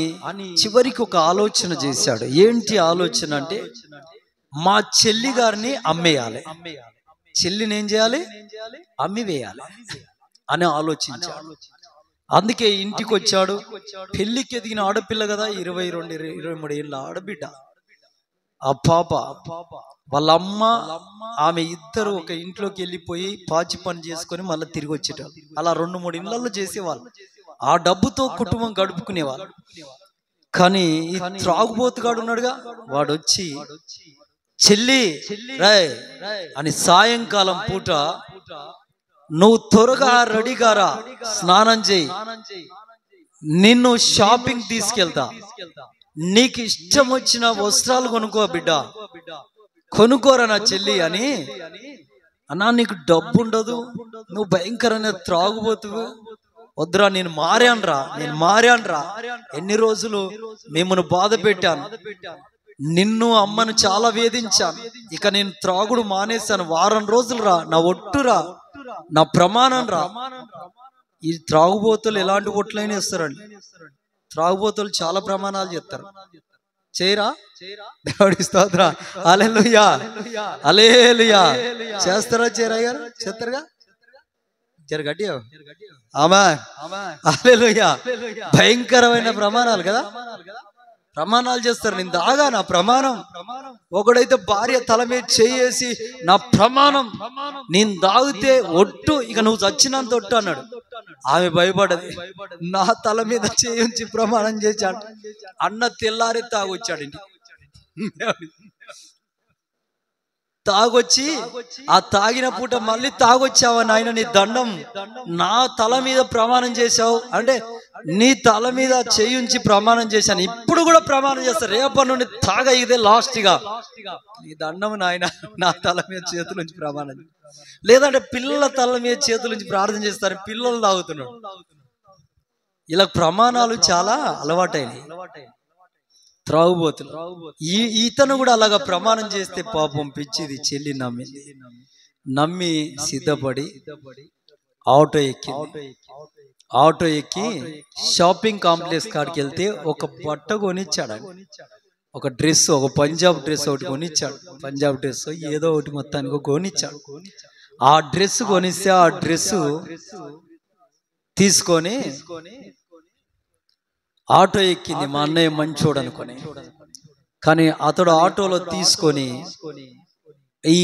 చివరికి ఒక ఆలోచన చేశాడు. ఏంటి ఆలోచన అంటే, మా చెల్లి గారిని అమ్మేయాలి, చెల్లిని ఏం చేయాలి, అమ్మివేయాలి అని ఆలోచించాడు. అందుకే ఇంటికి వచ్చాడు. పెళ్లికి ఎదిగిన ఆడపిల్ల కదా, 22-23 ఏళ్ళ ఆడబిడ్డ. ఆ పాప వాళ్ళ అమ్మ, ఆమె ఇద్దరు ఒక ఇంట్లోకి వెళ్ళిపోయి పాచి పని చేసుకొని మళ్ళీ తిరిగి వచ్చేటారు. అలా 2-3 ఇళ్లలో చేసేవాళ్ళు. ఆ డబ్బుతో కుటుంబం గడుపుకునేవాళ్ళు. కానీ ఈ త్రాగుబోతుగాడు ఉన్నాడుగా, వాడు వచ్చి చెల్లి రాయ్ అని సాయంకాలం పూట నువ్వు త్వరగా రెడీగారా, స్నానం చేయి, నిన్ను షాపింగ్ తీసుకెళ్తా, నీకు ఇష్టం వచ్చిన వస్త్రాలు కొనుక్కో బిడ్డ, కొనుక్కోరా నా చెల్లి అని. అన్నా నీకు డబ్బు ఉండదు, నువ్వు భయంకరమైన త్రాగుబోతువు, వద్దురా, నేను మారాన్రా, ఎన్ని రోజులు మిమ్మల్ని బాధ పెట్టాను, నిన్ను అమ్మను చాలా వేధించాను, ఇక నేను త్రాగుడు మానేశాను, వారం రోజులు రా, నా ఒట్టురా, నా ప్రమాణం రా. ఈ త్రాగుబోతులు ఎలాంటి ఒట్లైనా ఇస్తారండి. త్రాగుబోతులు చాలా ప్రమాణాలు చేస్తారు. చేయరా? దేవుడి స్తోత్రం, హల్లెలూయా, హల్లెలూయా. చేస్తారా? చేయరా గారు? చేస్తారుగా, జర గట్టిగా ఆమేన్, హల్లెలూయా. భయంకరమైన ప్రమాణాలు కదా, ప్రమాణాలు చేస్తారు. నేను దాగా, నా ప్రమాణం. ఒకడైతే భార్య తల మీద చేసి, నా ప్రమాణం, నేను దాగితే ఒట్టు, ఇక నువ్వు చచ్చినంత ఒట్టు అన్నాడు. ఆమె భయపడది. నా తల మీద చేయించి ప్రమాణం చేశాడు. అన్న తెల్లారి తాగొచ్చాడు ఇంటి. తాగొచ్చి ఆ తాగిన పూట మళ్ళీ తాగొచ్చావా నాయన, నీ దండం, నా తల మీద ప్రమాణం చేశావు అంటే నీ తల మీద చేయించి ప్రమాణం చేశాను, ఇప్పుడు కూడా ప్రమాణం చేస్తా, రేపటి నుండి తాగ, ఇదే లాస్ట్ గా, నీ దండం నాయన, నా తల మీద చేతుల నుంచి ప్రమాణం. లేదంటే పిల్లల తల మీద చేతుల నుంచి ప్రార్థన చేస్తారు, పిల్లలు తాగుతున్నాడు. ఇలా ప్రమాణాలు చాలా అలవాటైనవి త్రాగుబోతులు. ఈతను కూడా అలాగా ప్రమాణం చేస్తే పాపం పిచ్చిది చెల్లి నమ్మి సిద్ధపడి ఆటో ఎక్కింది. ఆటో ఎక్కి షాపింగ్ కాంప్లెక్స్ కాడికి వెళ్తే ఒక బట్ట కొనిచ్చాడు. ఒక డ్రెస్, ఒక పంజాబ్ డ్రెస్ ఒకటి కొనిచ్చాడు. పంజాబ్ డ్రెస్ ఏదో ఒకటి మొత్తానికి కొనిచ్చాడు. ఆ డ్రెస్ కొనిస్తే ఆ డ్రెస్ తీసుకొని ఆటో ఎక్కింది మా అన్నయ్య మంచోడు అనుకొని. కానీ అతడు ఆటోలో తీసుకొని ఈ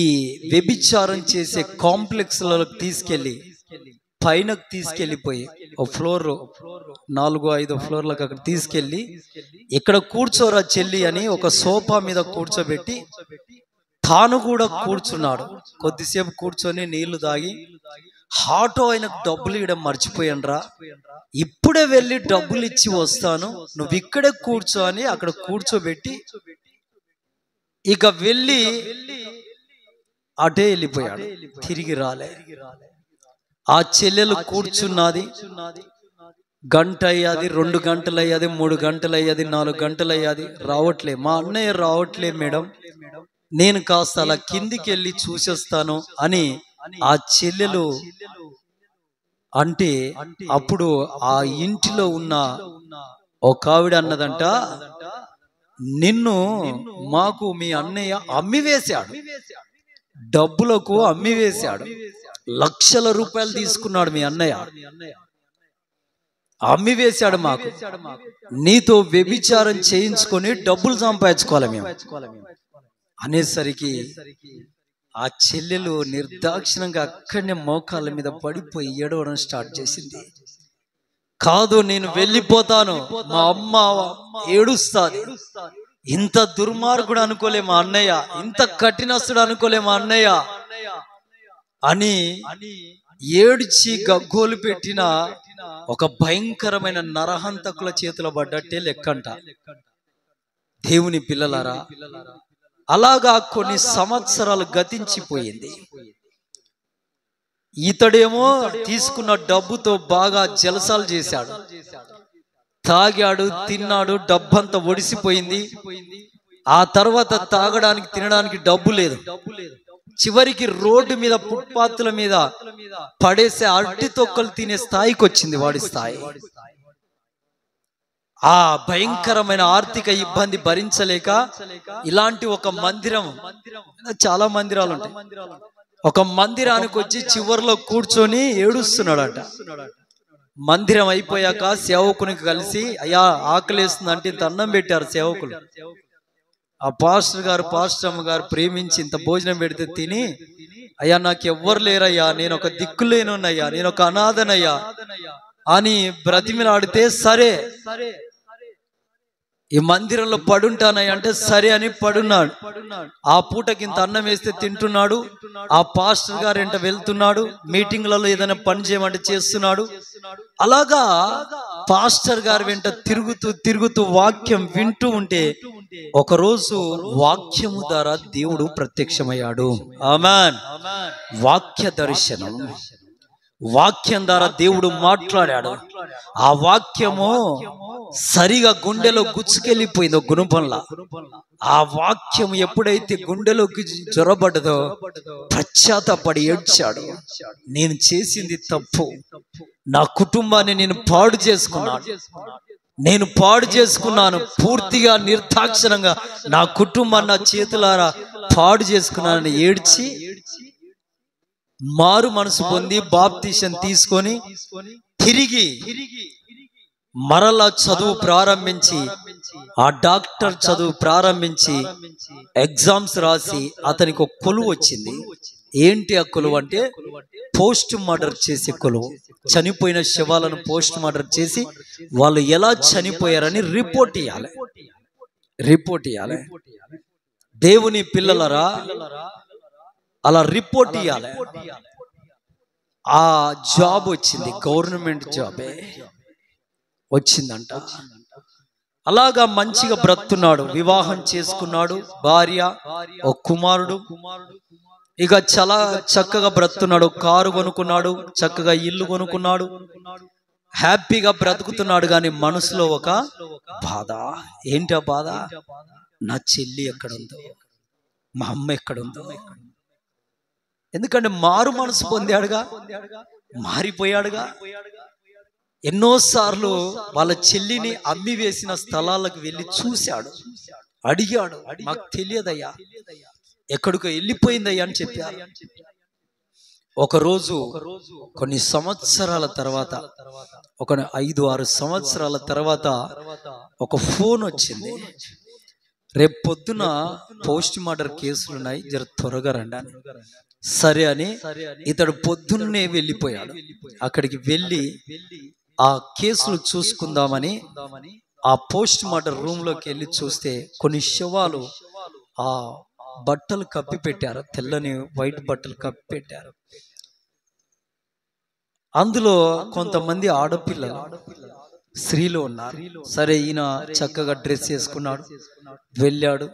వ్యభిచారం చేసే కాంప్లెక్స్లకు తీసుకెళ్లి పైనకు తీసుకెళ్లిపోయి ఒక ఫ్లోర్ 4-5 ఫ్లోర్లకు అక్కడ తీసుకెళ్లి ఇక్కడ కూర్చోరా చెల్లి అని ఒక సోఫా మీద కూర్చోబెట్టి తాను కూడా కూర్చున్నాడు. కొద్దిసేపు కూర్చొని నీళ్లు తాగి, ఆటో ఆయనకు డబ్బులు ఇవ్వడం మర్చిపోయానురా, ఇప్పుడే వెళ్ళి డబ్బులు ఇచ్చి వస్తాను, నువ్వు ఇక్కడే కూర్చో అని అక్కడ కూర్చోబెట్టి ఇక వెళ్ళి అటే వెళ్ళిపోయాడు. తిరిగి రాలే. ఆ చెల్లెలు కూర్చున్నది. గంట అయ్యాది, 2 గంటలు అయ్యాది, 3 గంటలు అయ్యాది, 4 గంటలు అయ్యాది, రావట్లే. మా అన్నయ్య రావట్లే మేడం, నేను కాస్త అలా కిందికి వెళ్ళి చూసేస్తాను అని ఆ చెల్లెలు అంటే అప్పుడు ఆ ఇంటిలో ఉన్న ఒక ఆవిడ అన్నదంట, నిన్ను మాకు మీ అన్నయ్య అమ్మివేశాడు, డబ్బులకు అమ్మివేశాడు, లక్షల రూపాయలు తీసుకున్నాడు మీ అన్నయ్య, అమ్మివేశాడు మాకు, నీతో వ్యభిచారం చేయించుకొని డబ్బులు సంపాదించుకోవాలి మేము అనేసరికి ఆ చెల్లెలు నిర్దాక్షిణంగా అక్కడనే మోకాళ్ళ మీద పడిపోయి ఏడవడం స్టార్ట్ చేసింది. కాదు, నేను వెళ్ళిపోతాను, మా అమ్మ ఏడుస్తాది, ఇంత దుర్మార్గుడు అనుకోలే మా అన్నయ్య, ఇంత కఠినస్తుడు అనుకోలే మా అన్నయ్య అని ఏడ్చి గగ్గోలు పెట్టిన ఒక భయంకరమైన నరహంతకుల చేతిలో పడ్డట్టే లెక్కంట. దేవుని పిల్లలారా, అలాగా కొన్ని సంవత్సరాలు గతించిపోయింది. ఇతడేమో తీసుకున్న డబ్బుతో బాగా జలసాలు చేశాడు, తాగాడు, తిన్నాడు, డబ్బంతా ఒడిసిపోయింది. ఆ తర్వాత తాగడానికి తినడానికి డబ్బు లేదు. చివరికి రోడ్డు మీద, ఫుట్పాత్ల మీద పడేసే అరటి తొక్కలు తినే స్థాయికి వచ్చింది వాడి స్థాయి. ఆ భయంకరమైన ఆర్థిక ఇబ్బంది భరించలేక ఇలాంటి ఒక మందిరం, చాలా మందిరాలు ఉంటాయి, ఒక మందిరానికి వచ్చి చివరిలో కూర్చొని ఏడుస్తున్నాడట. మందిరం అయిపోయాక సేవకునికి కలిసి, అయ్యా ఆకలేస్తుందంటే ఇంత అన్నం పెట్టారు సేవకులు. ఆ పాస్టర్ అమ్మ గారు ప్రేమించి ఇంత భోజనం పెడితే తిని, అయ్యా నాకు ఎవ్వరు లేరయ్యా, నేను ఒక దిక్కులేనున్నయ్యా, నేను ఒక అనాథనయ్యా అని బ్రతిమిలాడితే, సరే ఈ మందిరంలో పడుంటానయ్య అంటే సరే అని పడున్నాడు. ఆ పూటకి ఇంత అన్నం వేస్తే తింటున్నాడు. ఆ పాస్టర్ గారు వెంట వెళ్తున్నాడు, మీటింగ్లలో ఏదైనా పని చేయమంటే చేస్తున్నాడు. అలాగా పాస్టర్ గారు వెంట తిరుగుతూ వాక్యం వింటూ ఉంటే ఒకరోజు వాక్యము ద్వారా దేవుడు ప్రత్యక్షమయ్యాడు. ఆమేన్. వాక్య దర్శనం, వాక్యం ద్వారా దేవుడు మాట్లాడాడు. ఆ వాక్యము సరిగా గుండెలో గుచ్చుకెళ్ళిపోయిందో గుణపంలా. ఆ వాక్యం ఎప్పుడైతే గుండెలోకి జొరబడ్డదో పశ్చాత్తాపడి ఏడ్చాడు. నేను చేసింది తప్పు, నా కుటుంబాన్ని నేను పాడు చేసుకున్నాను, పూర్తిగా నిర్దాక్షిణంగా నా కుటుంబాన్ని నా చేతులారా పాడు చేసుకున్నానని ఏడ్చి మారు మనసు పొంది బాప్తిసం తీసుకొని తిరిగి మరలా చదువు ప్రారంభించి, ఆ డాక్టర్ చదువు ప్రారంభించి ఎగ్జామ్స్ రాసి అతనికి ఒక కొలువు వచ్చింది. ఏంటి ఆ కొలువు అంటే, పోస్ట్ మార్టం చేసే కొలువు. చనిపోయిన శవాలను పోస్ట్ మార్టం చేసి వాళ్ళు ఎలా చనిపోయారని రిపోర్ట్ ఇవ్వాలి. దేవుని పిల్లలరా, అలా రిపోర్ట్ ఇవ్వాలి. ఆ జాబ్ వచ్చింది, గవర్నమెంట్ జాబే వచ్చిందంట. అలాగా మంచిగా బ్రతున్నాడు, వివాహం చేసుకున్నాడు, భార్య, ఒక కుమారుడు. ఇక చాలా చక్కగా బ్రతున్నాడు, కారు కొనుక్కున్నాడు, చక్కగా ఇల్లు కొనుక్కున్నాడు, హ్యాపీగా బ్రతుకుతున్నాడు. కానీ మనసులో ఒక బాధ. ఏంటి ఆ బాధ? నా చెల్లి ఎక్కడుందో, మా అమ్మ ఎక్కడుందో, ఎందుకంటే మారు మనసు పొందాడుగా, మారిపోయాడుగా. ఎన్నోసార్లు వాళ్ళ చెల్లిని అమ్మి వేసిన స్థలాలకు వెళ్ళి చూశాడు, అడిగాడు, మాకు తెలియదయ్యా, ఎక్కడికో వెళ్ళిపోయిందయ్యా అని చెప్పారు. ఒకరోజు కొన్ని సంవత్సరాల తర్వాత, ఒక 5-6 సంవత్సరాల తర్వాత ఒక ఫోన్ వచ్చింది. రేపు పొద్దున పోస్ట్ మార్టం కేసులున్నాయి, జర త్వరగా రండి అని. సరే అని ఇతడు పొద్దున్నే వెళ్ళిపోయాడు. అక్కడికి వెళ్ళి ఆ కేసులు చూసుకుందామని ఆ పోస్ట్ మార్టం రూమ్ లోకి వెళ్ళి చూస్తే కొన్ని శవాలు ఆ బట్టలు కప్పి పెట్టారు, తెల్లని వైట్ బట్టలు కప్పి పెట్టారు. అందులో కొంతమంది ఆడపిల్లలు, స్త్రీలు ఉన్నారు. సరే, ఈయన చక్కగా డ్రెస్ వేసుకున్నాడు, వెళ్ళాడు.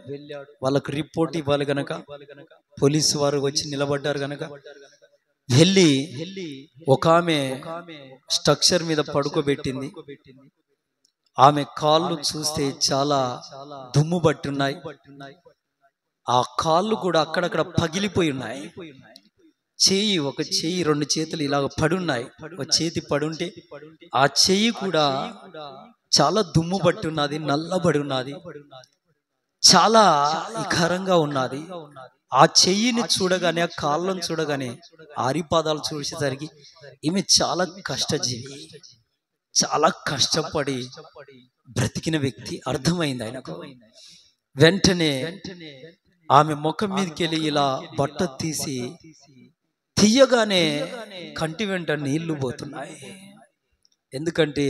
వాళ్ళకు రిపోర్ట్ ఇవ్వాలి గనక పోలీసు వారు వచ్చి నిలబడ్డారు గనక వెళ్ళి ఒక ఆమె స్ట్రక్చర్ మీద పడుకోబెట్టింది. ఆమె కాళ్ళు చూస్తే చాలా దుమ్ము పట్టి ఉన్నాయి. ఆ కాళ్ళు కూడా అక్కడక్కడ పగిలిపోయి ఉన్నాయి. ఒక చెయ్యి 2 చేతులు ఇలాగ పడున్నాయి. ఒక చేతి పడుంటే ఆ చెయ్యి కూడా చాలా దుమ్ము పట్టి ఉన్నది, నల్లబడి ఉన్నది, చాలా వికారంగా ఉన్నది. ఆ చెయ్యిని చూడగానే, ఆ కాళ్ళను చూడగానే, ఆరిపాదాలు చూసేసరికి ఈమె చాలా కష్టజీవి, చాలా కష్టపడి బ్రతికిన వ్యక్తి అర్థమైంది ఆయనకు. వెంటనే ఆమె ముఖం మీదకి వెళ్ళి ఇలా బట్ట తీయగానే కంటి వెంట నీళ్లు పోతున్నాయి. ఎందుకంటే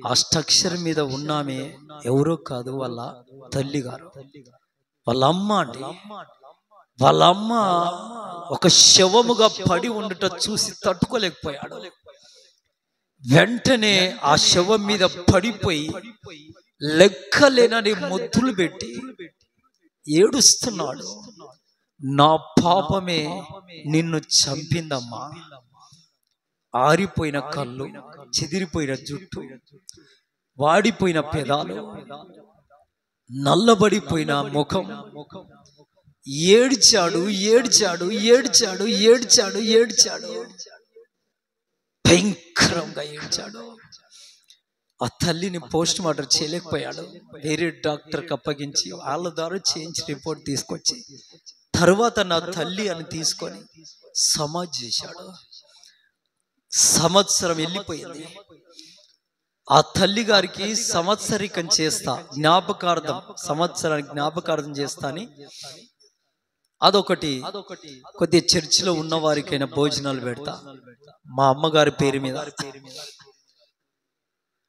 ఆ స్ట్రక్చర్ మీద ఉన్నామే ఎవరో కాదు, వాళ్ళ తల్లి గారు, వాళ్ళ అమ్మ అండి. వాళ్ళ అమ్మ ఒక శవముగా పడి ఉండట చూసి తట్టుకోలేకపోయాడు. వెంటనే ఆ శవం మీద పడిపోయి లెక్కలేనని ముద్దులు పెట్టి ఏడుస్తున్నాడు. నా పాపమే నిన్ను చంపిందమ్మా. ఆరిపోయిన కళ్ళు, చెదిరిపోయిన జుట్టు, వాడిపోయిన పెదాలు, నల్లబడిపోయిన ముఖం. ఏడ్చాడు, ఏడ్చాడు, ఏడ్చాడు, ఏడ్చాడు, ఏడ్చాడు, భయంకరంగా ఏడ్చాడు. ఆ తల్లిని పోస్ట్ మార్టం చేయలేకపోయాడు. వేరే డాక్టర్కి అప్పగించి వాళ్ళ ద్వారా చేయించి రిపోర్ట్ తీసుకొచ్చి తర్వాత నా తల్లి అని తీసుకొని సమాధి చేశాడు. సంవత్సరం వెళ్ళిపోయింది. ఆ తల్లి గారికి సంవత్సరికం చేస్తా, జ్ఞాపకార్థం, సంవత్సరానికి జ్ఞాపకార్థం చేస్తా అని అదొకటి కొద్దిగా చర్చిలో ఉన్న వారికైనా భోజనాలు పెడతా, మా అమ్మగారి పేరు మీద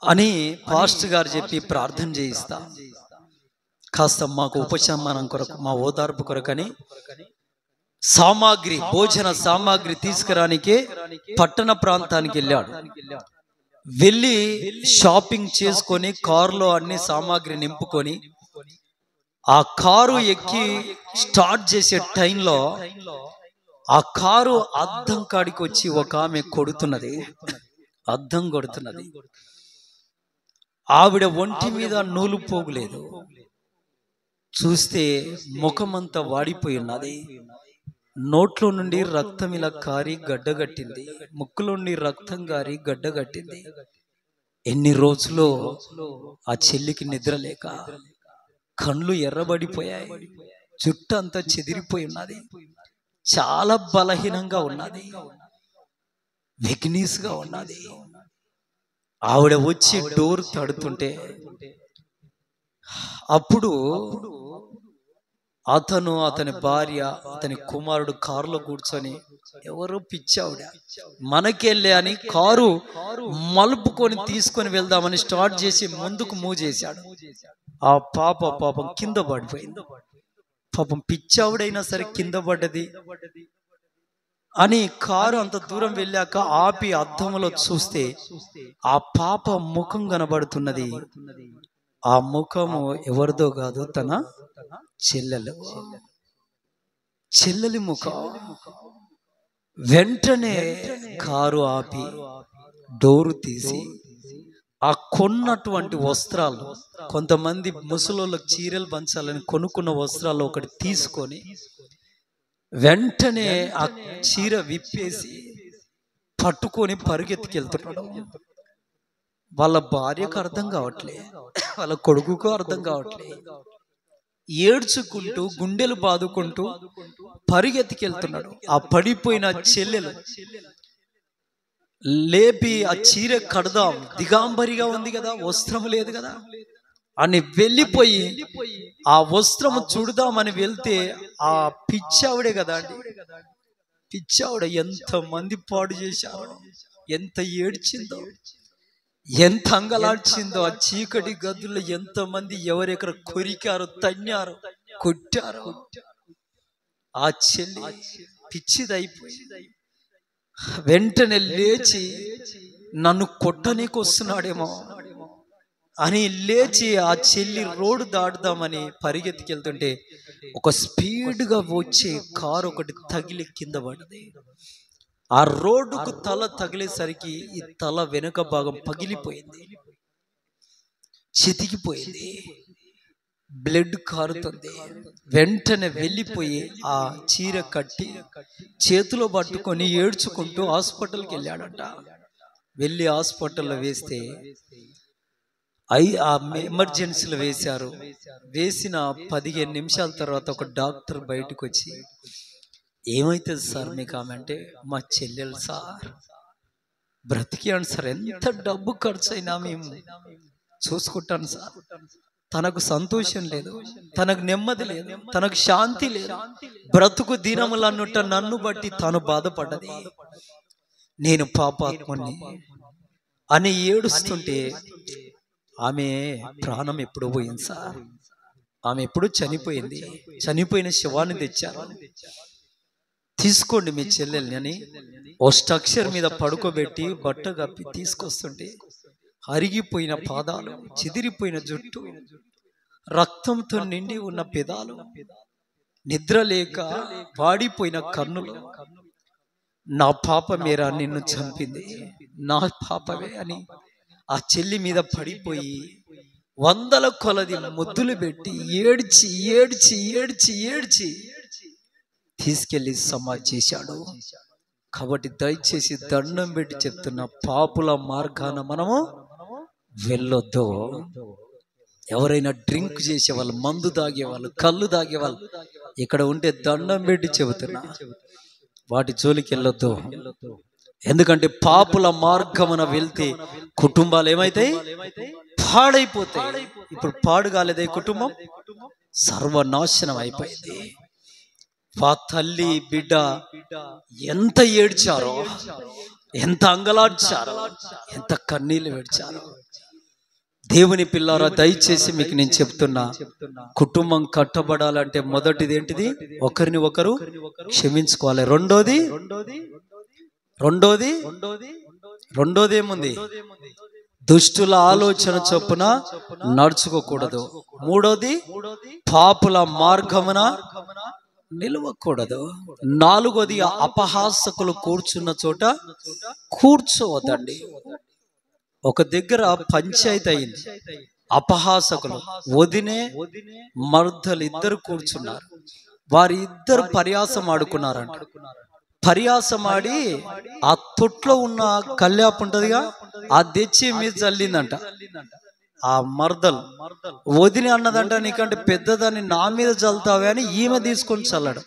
అని పాస్టర్ గారు చెప్పి ప్రార్థన చేయిస్తా, కాస్త మాకు ఉపశమనం కొరకు, మా ఓదార్పు కొరకని సామాగ్రి, భోజన సామాగ్రి తీసుకురానికే పట్టణ ప్రాంతానికి వెళ్ళాడు. వెళ్ళి షాపింగ్ చేసుకొని కారులో అన్ని సామాగ్రి నింపుకొని ఆ కారు ఎక్కి స్టార్ట్ చేసే టైంలో ఆ కారు అద్దం కాడికి వచ్చి ఒక ఆమె కొడుతున్నది, అద్దం కొడుతున్నది. ఆవిడ ఒంటి మీద నూలు పోగులేదు. చూస్తే ముఖమంతా వాడిపోయి ఉన్నది. నోట్లో నుండి రక్తం ఇలా కారి గడ్డగట్టింది, ముక్కులో నుండి రక్తం కారి గడ్డగట్టింది. ఎన్ని రోజులో ఆ చెల్లికి నిద్ర లేక కళ్ళు ఎర్రబడిపోయాయి, జుట్టు అంతా చెదిరిపోయి ఉన్నది, చాలా బలహీనంగా ఉన్నది, వీక్నెస్ గా ఉన్నది. ఆవిడ వచ్చి డోర్ తడుతుంటే అప్పుడు అతను, అతని భార్య, అతని కుమారుడు కారులో కూర్చొని, ఎవరో పిచ్చావిడ మనకెళ్ళే అని కారు మలుపుకొని తీసుకొని వెళ్దామని స్టార్ట్ చేసి ముందుకు మూవ్ చేశాడు. ఆ పాపం కింద పడిపోయింది. పాపం పిచ్చావిడైనా సరే కింద పడ్డది అని కారు అంత దూరం వెళ్ళాక ఆపి అద్దంలో చూస్తే ఆ పాప ముఖం కనబడుతున్నది. ఆ ముఖము ఎవరిదో కాదు, తన చెల్లెలి ముఖం. వెంటనే కారు ఆపి డోరు తీసి ఆ కొన్నటువంటి వస్త్రాలు, కొంతమంది ముసలోళ్ళకి చీరలు పంచాలని కొనుక్కున్న వస్త్రాలు ఒకటి తీసుకొని వెంటనే ఆ చీర విప్పేసి పట్టుకొని పరిగెత్తుకెళ్తున్నాడు. వాళ్ళ భార్యకు అర్థం కావట్లే, వాళ్ళ కొడుకుకు అర్థం కావట్లే. ఏడ్చుకుంటూ గుండెలు బాదుకుంటూ పరిగెత్తుకెళ్తున్నాడు. ఆ పడిపోయిన చెల్లెలు లేపి ఆ చీర కడదాం, దిగాంబరిగా ఉంది కదా, వస్త్రం లేదు కదా అని వెళ్ళిపోయి ఆ వస్త్రము చూడదామని వెళ్తే ఆ పిచ్చావిడే కదా అండి, పిచ్చావిడ ఎంత మంది పాడు చేశారో, ఎంత ఏడ్చిందో, ఎంత అంగలాడ్చిందో. ఆ చీకటి గదుల్లో ఎంత మంది ఎవరెక్కడ కొరికారు, తన్నారు, కొట్టారు. ఆ చెల్లి పిచ్చిదైపోయి వెంటనే లేచి నన్ను కొట్టనీకి వస్తున్నాడేమో అని లేచి ఆ చెల్లి రోడ్డు దాటుదామని పరిగెత్తుకెళ్తుంటే ఒక స్పీడ్గా వచ్చే కారు ఒకటి తగిలి కింద పడ్డది. ఆ రోడ్డుకు తల తగిలేసరికి ఈ తల వెనుక భాగం పగిలిపోయింది, చితికిపోయింది, బ్లడ్ కారుతుంది. వెంటనే వెళ్ళిపోయి ఆ చీర కట్టి చేతిలో పట్టుకొని ఏడ్చుకుంటూ హాస్పిటల్కి వెళ్ళాడట. వెళ్ళి హాస్పిటల్లో వేస్తే ఆ ఎమర్జెన్సీలో వేశారు. వేసిన 15 నిమిషాల తర్వాత ఒక డాక్టర్ బయటకు వచ్చి, ఏమైతుంది సార్ మీకు ఆమె అంటే, మా చెల్లెలు సార్ బ్రతికియాను సార్, ఎంత డబ్బు ఖర్చు అయినా మేము చూసుకుంటాను సార్, తనకు సంతోషం లేదు, తనకు నెమ్మది లేదు, తనకు శాంతి లేదు, బ్రతుకు దినములు అన్నట్టు నన్ను బట్టి తాను బాధపడ్డది, నేను పాపాత్ముని అని ఏడుస్తుంటే ఆమె ప్రాణం ఎప్పుడు పోయింది సార్, ఆమె ఎప్పుడు చనిపోయింది, చనిపోయిన శవాన్ని తెచ్చారు, తీసుకోండి మీ చెల్లెల్ని అని ఓ స్ట్రక్చర్ మీద పడుకోబెట్టి బట్ట కప్పి తీసుకొస్తుంటే అరిగిపోయిన పాదాలు, చెదిరిపోయిన జుట్టు, రక్తంతో నిండి ఉన్న పెదాలు, నిద్ర లేక వాడిపోయిన కన్నులు, నా పాపమేరా నిన్ను చంపింది, నా పాపమే అని ఆ చెల్లి మీద పడిపోయి 100 కొలది ముద్దులు పెట్టి ఏడ్చి ఏడ్చి ఏడ్చి ఏడ్చి తీసుకెళ్లి సమాధి చేశాడు. కాబట్టి దయచేసి దండం పెట్టి చెప్తున్నా, పాపుల మార్గాన మనము వెళ్ళొద్దు. ఎవరైనా డ్రింక్ చేసేవాళ్ళు, మందు తాగేవాళ్ళు, కళ్ళు తాగేవాళ్ళు ఇక్కడ ఉంటే దండం పెట్టి చెబుతున్నా, వాటి జోలికి వెళ్ళొద్దు. ఎందుకంటే పాపుల మార్గమున వెళ్తే కుటుంబాలు ఏమైతాయి, పాడైపోతాయి. ఇప్పుడు పాడు కాలేదే కుటుంబం, సర్వనాశనం అయిపోయింది. తల్లి బిడ్డ ఎంత ఏడ్చారో, ఎంత అంగలాడ్చారో, ఎంత కన్నీళ్ళు విడిచారో. దేవుని పిల్లారా, దయచేసి మీకు నేను చెప్తున్నా, కుటుంబం కట్టబడాలంటే మొదటిది ఏంటిది, ఒకరిని ఒకరు క్షమించుకోవాలి. రెండోది ఏముంది, దుష్టుల ఆలోచన చొప్పున నడుచుకోకూడదు. మూడోది, పాపుల మార్గమున నిలవకూడదు. నాలుగోది, అపహాసకులు కూర్చున్న చోట కూర్చోవద్దండి. ఒక దగ్గర పంచాయతీ అయింది, అపహాసకులు వదినే మర్దలు ఇద్దరు కూర్చున్నారు. వారి ఇద్దరు పర్యాసం ఆడుకున్నారంట. పర్యాసమాడి ఆ తొట్లో ఉన్న కల్యాపు ఉంటదిగా, ఆ తెచ్చి మీద చల్లిందంట. ఆ మర్దలు వదిలి అన్నదంట, నీకంటే పెద్దదాన్ని నా మీద చల్లుతావే అని ఈమె తీసుకొని చల్లడం.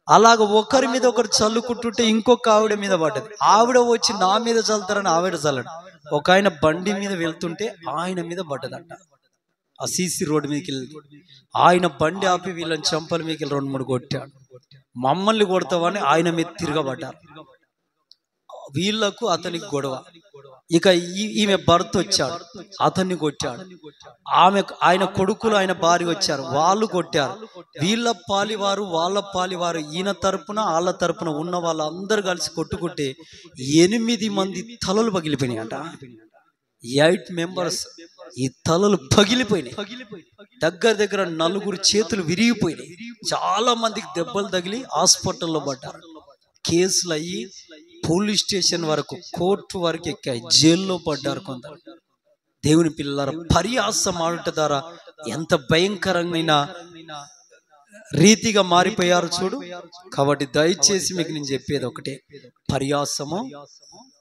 అలాగ ఒకరి మీద ఒకరు చల్లుకుంటుంటే ఇంకొక ఆవిడ మీద పడ్డది. ఆవిడ వచ్చి నా మీద చల్లుతారని ఆవిడ చల్లడం. ఒక ఆయన బండి మీద వెళ్తుంటే ఆయన మీద పడ్డదంట. ఆ సీసీ రోడ్డు మీదకి వెళ్ళి ఆయన బండి ఆపి వీళ్ళని చంపల మీదకి 2-3 కొట్టాడు. మమ్మల్ని కొడతావని ఆయన మీద తిరగబడ్డారు. వీళ్లకు అతనికి గొడవ. ఇక ఈమె భర్త వచ్చాడు, అతన్ని కొట్టాడు. ఆయన కొడుకులు ఆయన భార్య వచ్చారు, వాళ్ళు కొట్టారు. వీళ్ళ పాలివారు వాళ్ళ పాలివారు, ఈయన తరపున వాళ్ళ తరపున ఉన్న వాళ్ళందరూ కలిసి కొట్టుకుంటే 8 మంది తలలు పగిలిపోయినాయంట. 8 మెంబర్స్ ఈ తలలు పగిలిపోయినాయి. దగ్గర 4 చేతులు విరిగిపోయినాయి. చాలా మందికి దెబ్బలు తగిలి హాస్పిటల్లో పడ్డారు. కేసులు అయ్యి పోలీస్ స్టేషన్ వరకు, కోర్టు వరకు ఎక్కాయి, జైల్లో పడ్డారు కొందరు. దేవుని పిల్లల పర్యాసం ఆడుట ద్వారా ఎంత భయంకరమైన రీతిగా మారిపోయారు చూడు. కాబట్టి దయచేసి మీకు నేను చెప్పేది ఒకటే, పర్యాసము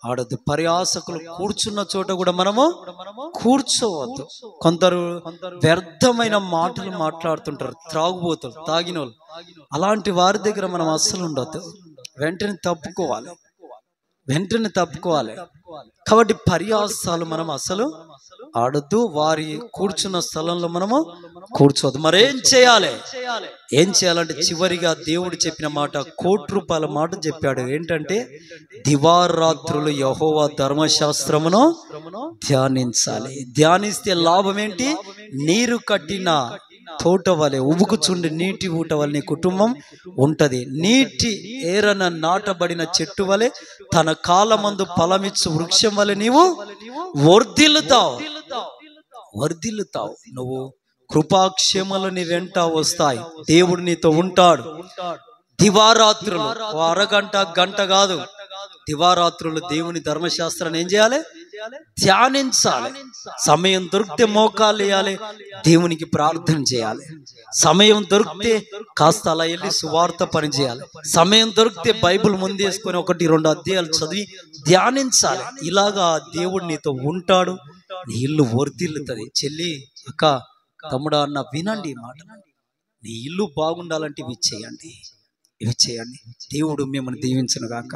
ఆడద్దు. పర్యాసకులు కూర్చున్న చోట కూడా మనము కూర్చోవద్దు. కొందరు వ్యర్థమైన మాటలు మాట్లాడుతుంటారు, త్రాగుబోతులు, తాగిన వాళ్ళు. అలాంటి వారి దగ్గర మనం అస్సలు ఉండొద్దు. వెంటనే తప్పుకోవాలి. కాబట్టి పర్యాసాలు మనం అసలు ఆడద్దు. వారి కూర్చున్న స్థలంలో మనము కూర్చోవద్దు. మరేం చేయాలంటే చివరిగా దేవుడు చెప్పిన మాట, ₹1,00,00,000 మాట చెప్పాడు. ఏంటంటే దివారాత్రులు యెహోవా ధర్మశాస్త్రమును ధ్యానించాలి. ధ్యానిస్తే లాభం ఏంటి? నీరు కట్టిన తోట వలె, ఉబుకుచుండి నీటి ఊట వలె నీ కుటుంబం ఉంటది. నీటి ఏరన నాటబడిన చెట్టు వలె, తన కాలమందు ఫలమిచ్చు వృక్షం వలె నీవు వర్ధిల్లుతావు. నువ్వు కృపాక్షేమలు నీ వెంట వస్తాయి. దేవుడు నీతో ఉంటాడు. దివారాత్రులు అరగంట గంట కాదు, దివారాత్రులు దేవుని ధర్మశాస్త్రాన్ని ఏం చేయాలి? ధ్యానించాలి. సమయం దొరికితే మోకాలు వేయాలి, దేవునికి ప్రార్థన చేయాలి. సమయం దొరికితే కాస్త అలా వెళ్ళి సువార్త పని చేయాలి. సమయం దొరికితే బైబిల్ ముందేసుకొని 1-2 అధ్యాయాలు చదివి ధ్యానించాలి. ఇలాగా దేవుడు నీతో ఉంటాడు. నీ ఇల్లు వర్ధిల్లుతుంది. చెల్లి, అక్క, తమ్ముడా అన్న వినండి ఈ మాట. నీ ఇల్లు బాగుండాలంటే ఇవి చేయండి. దేవుడు మిమ్మల్ని దీవించును గాక.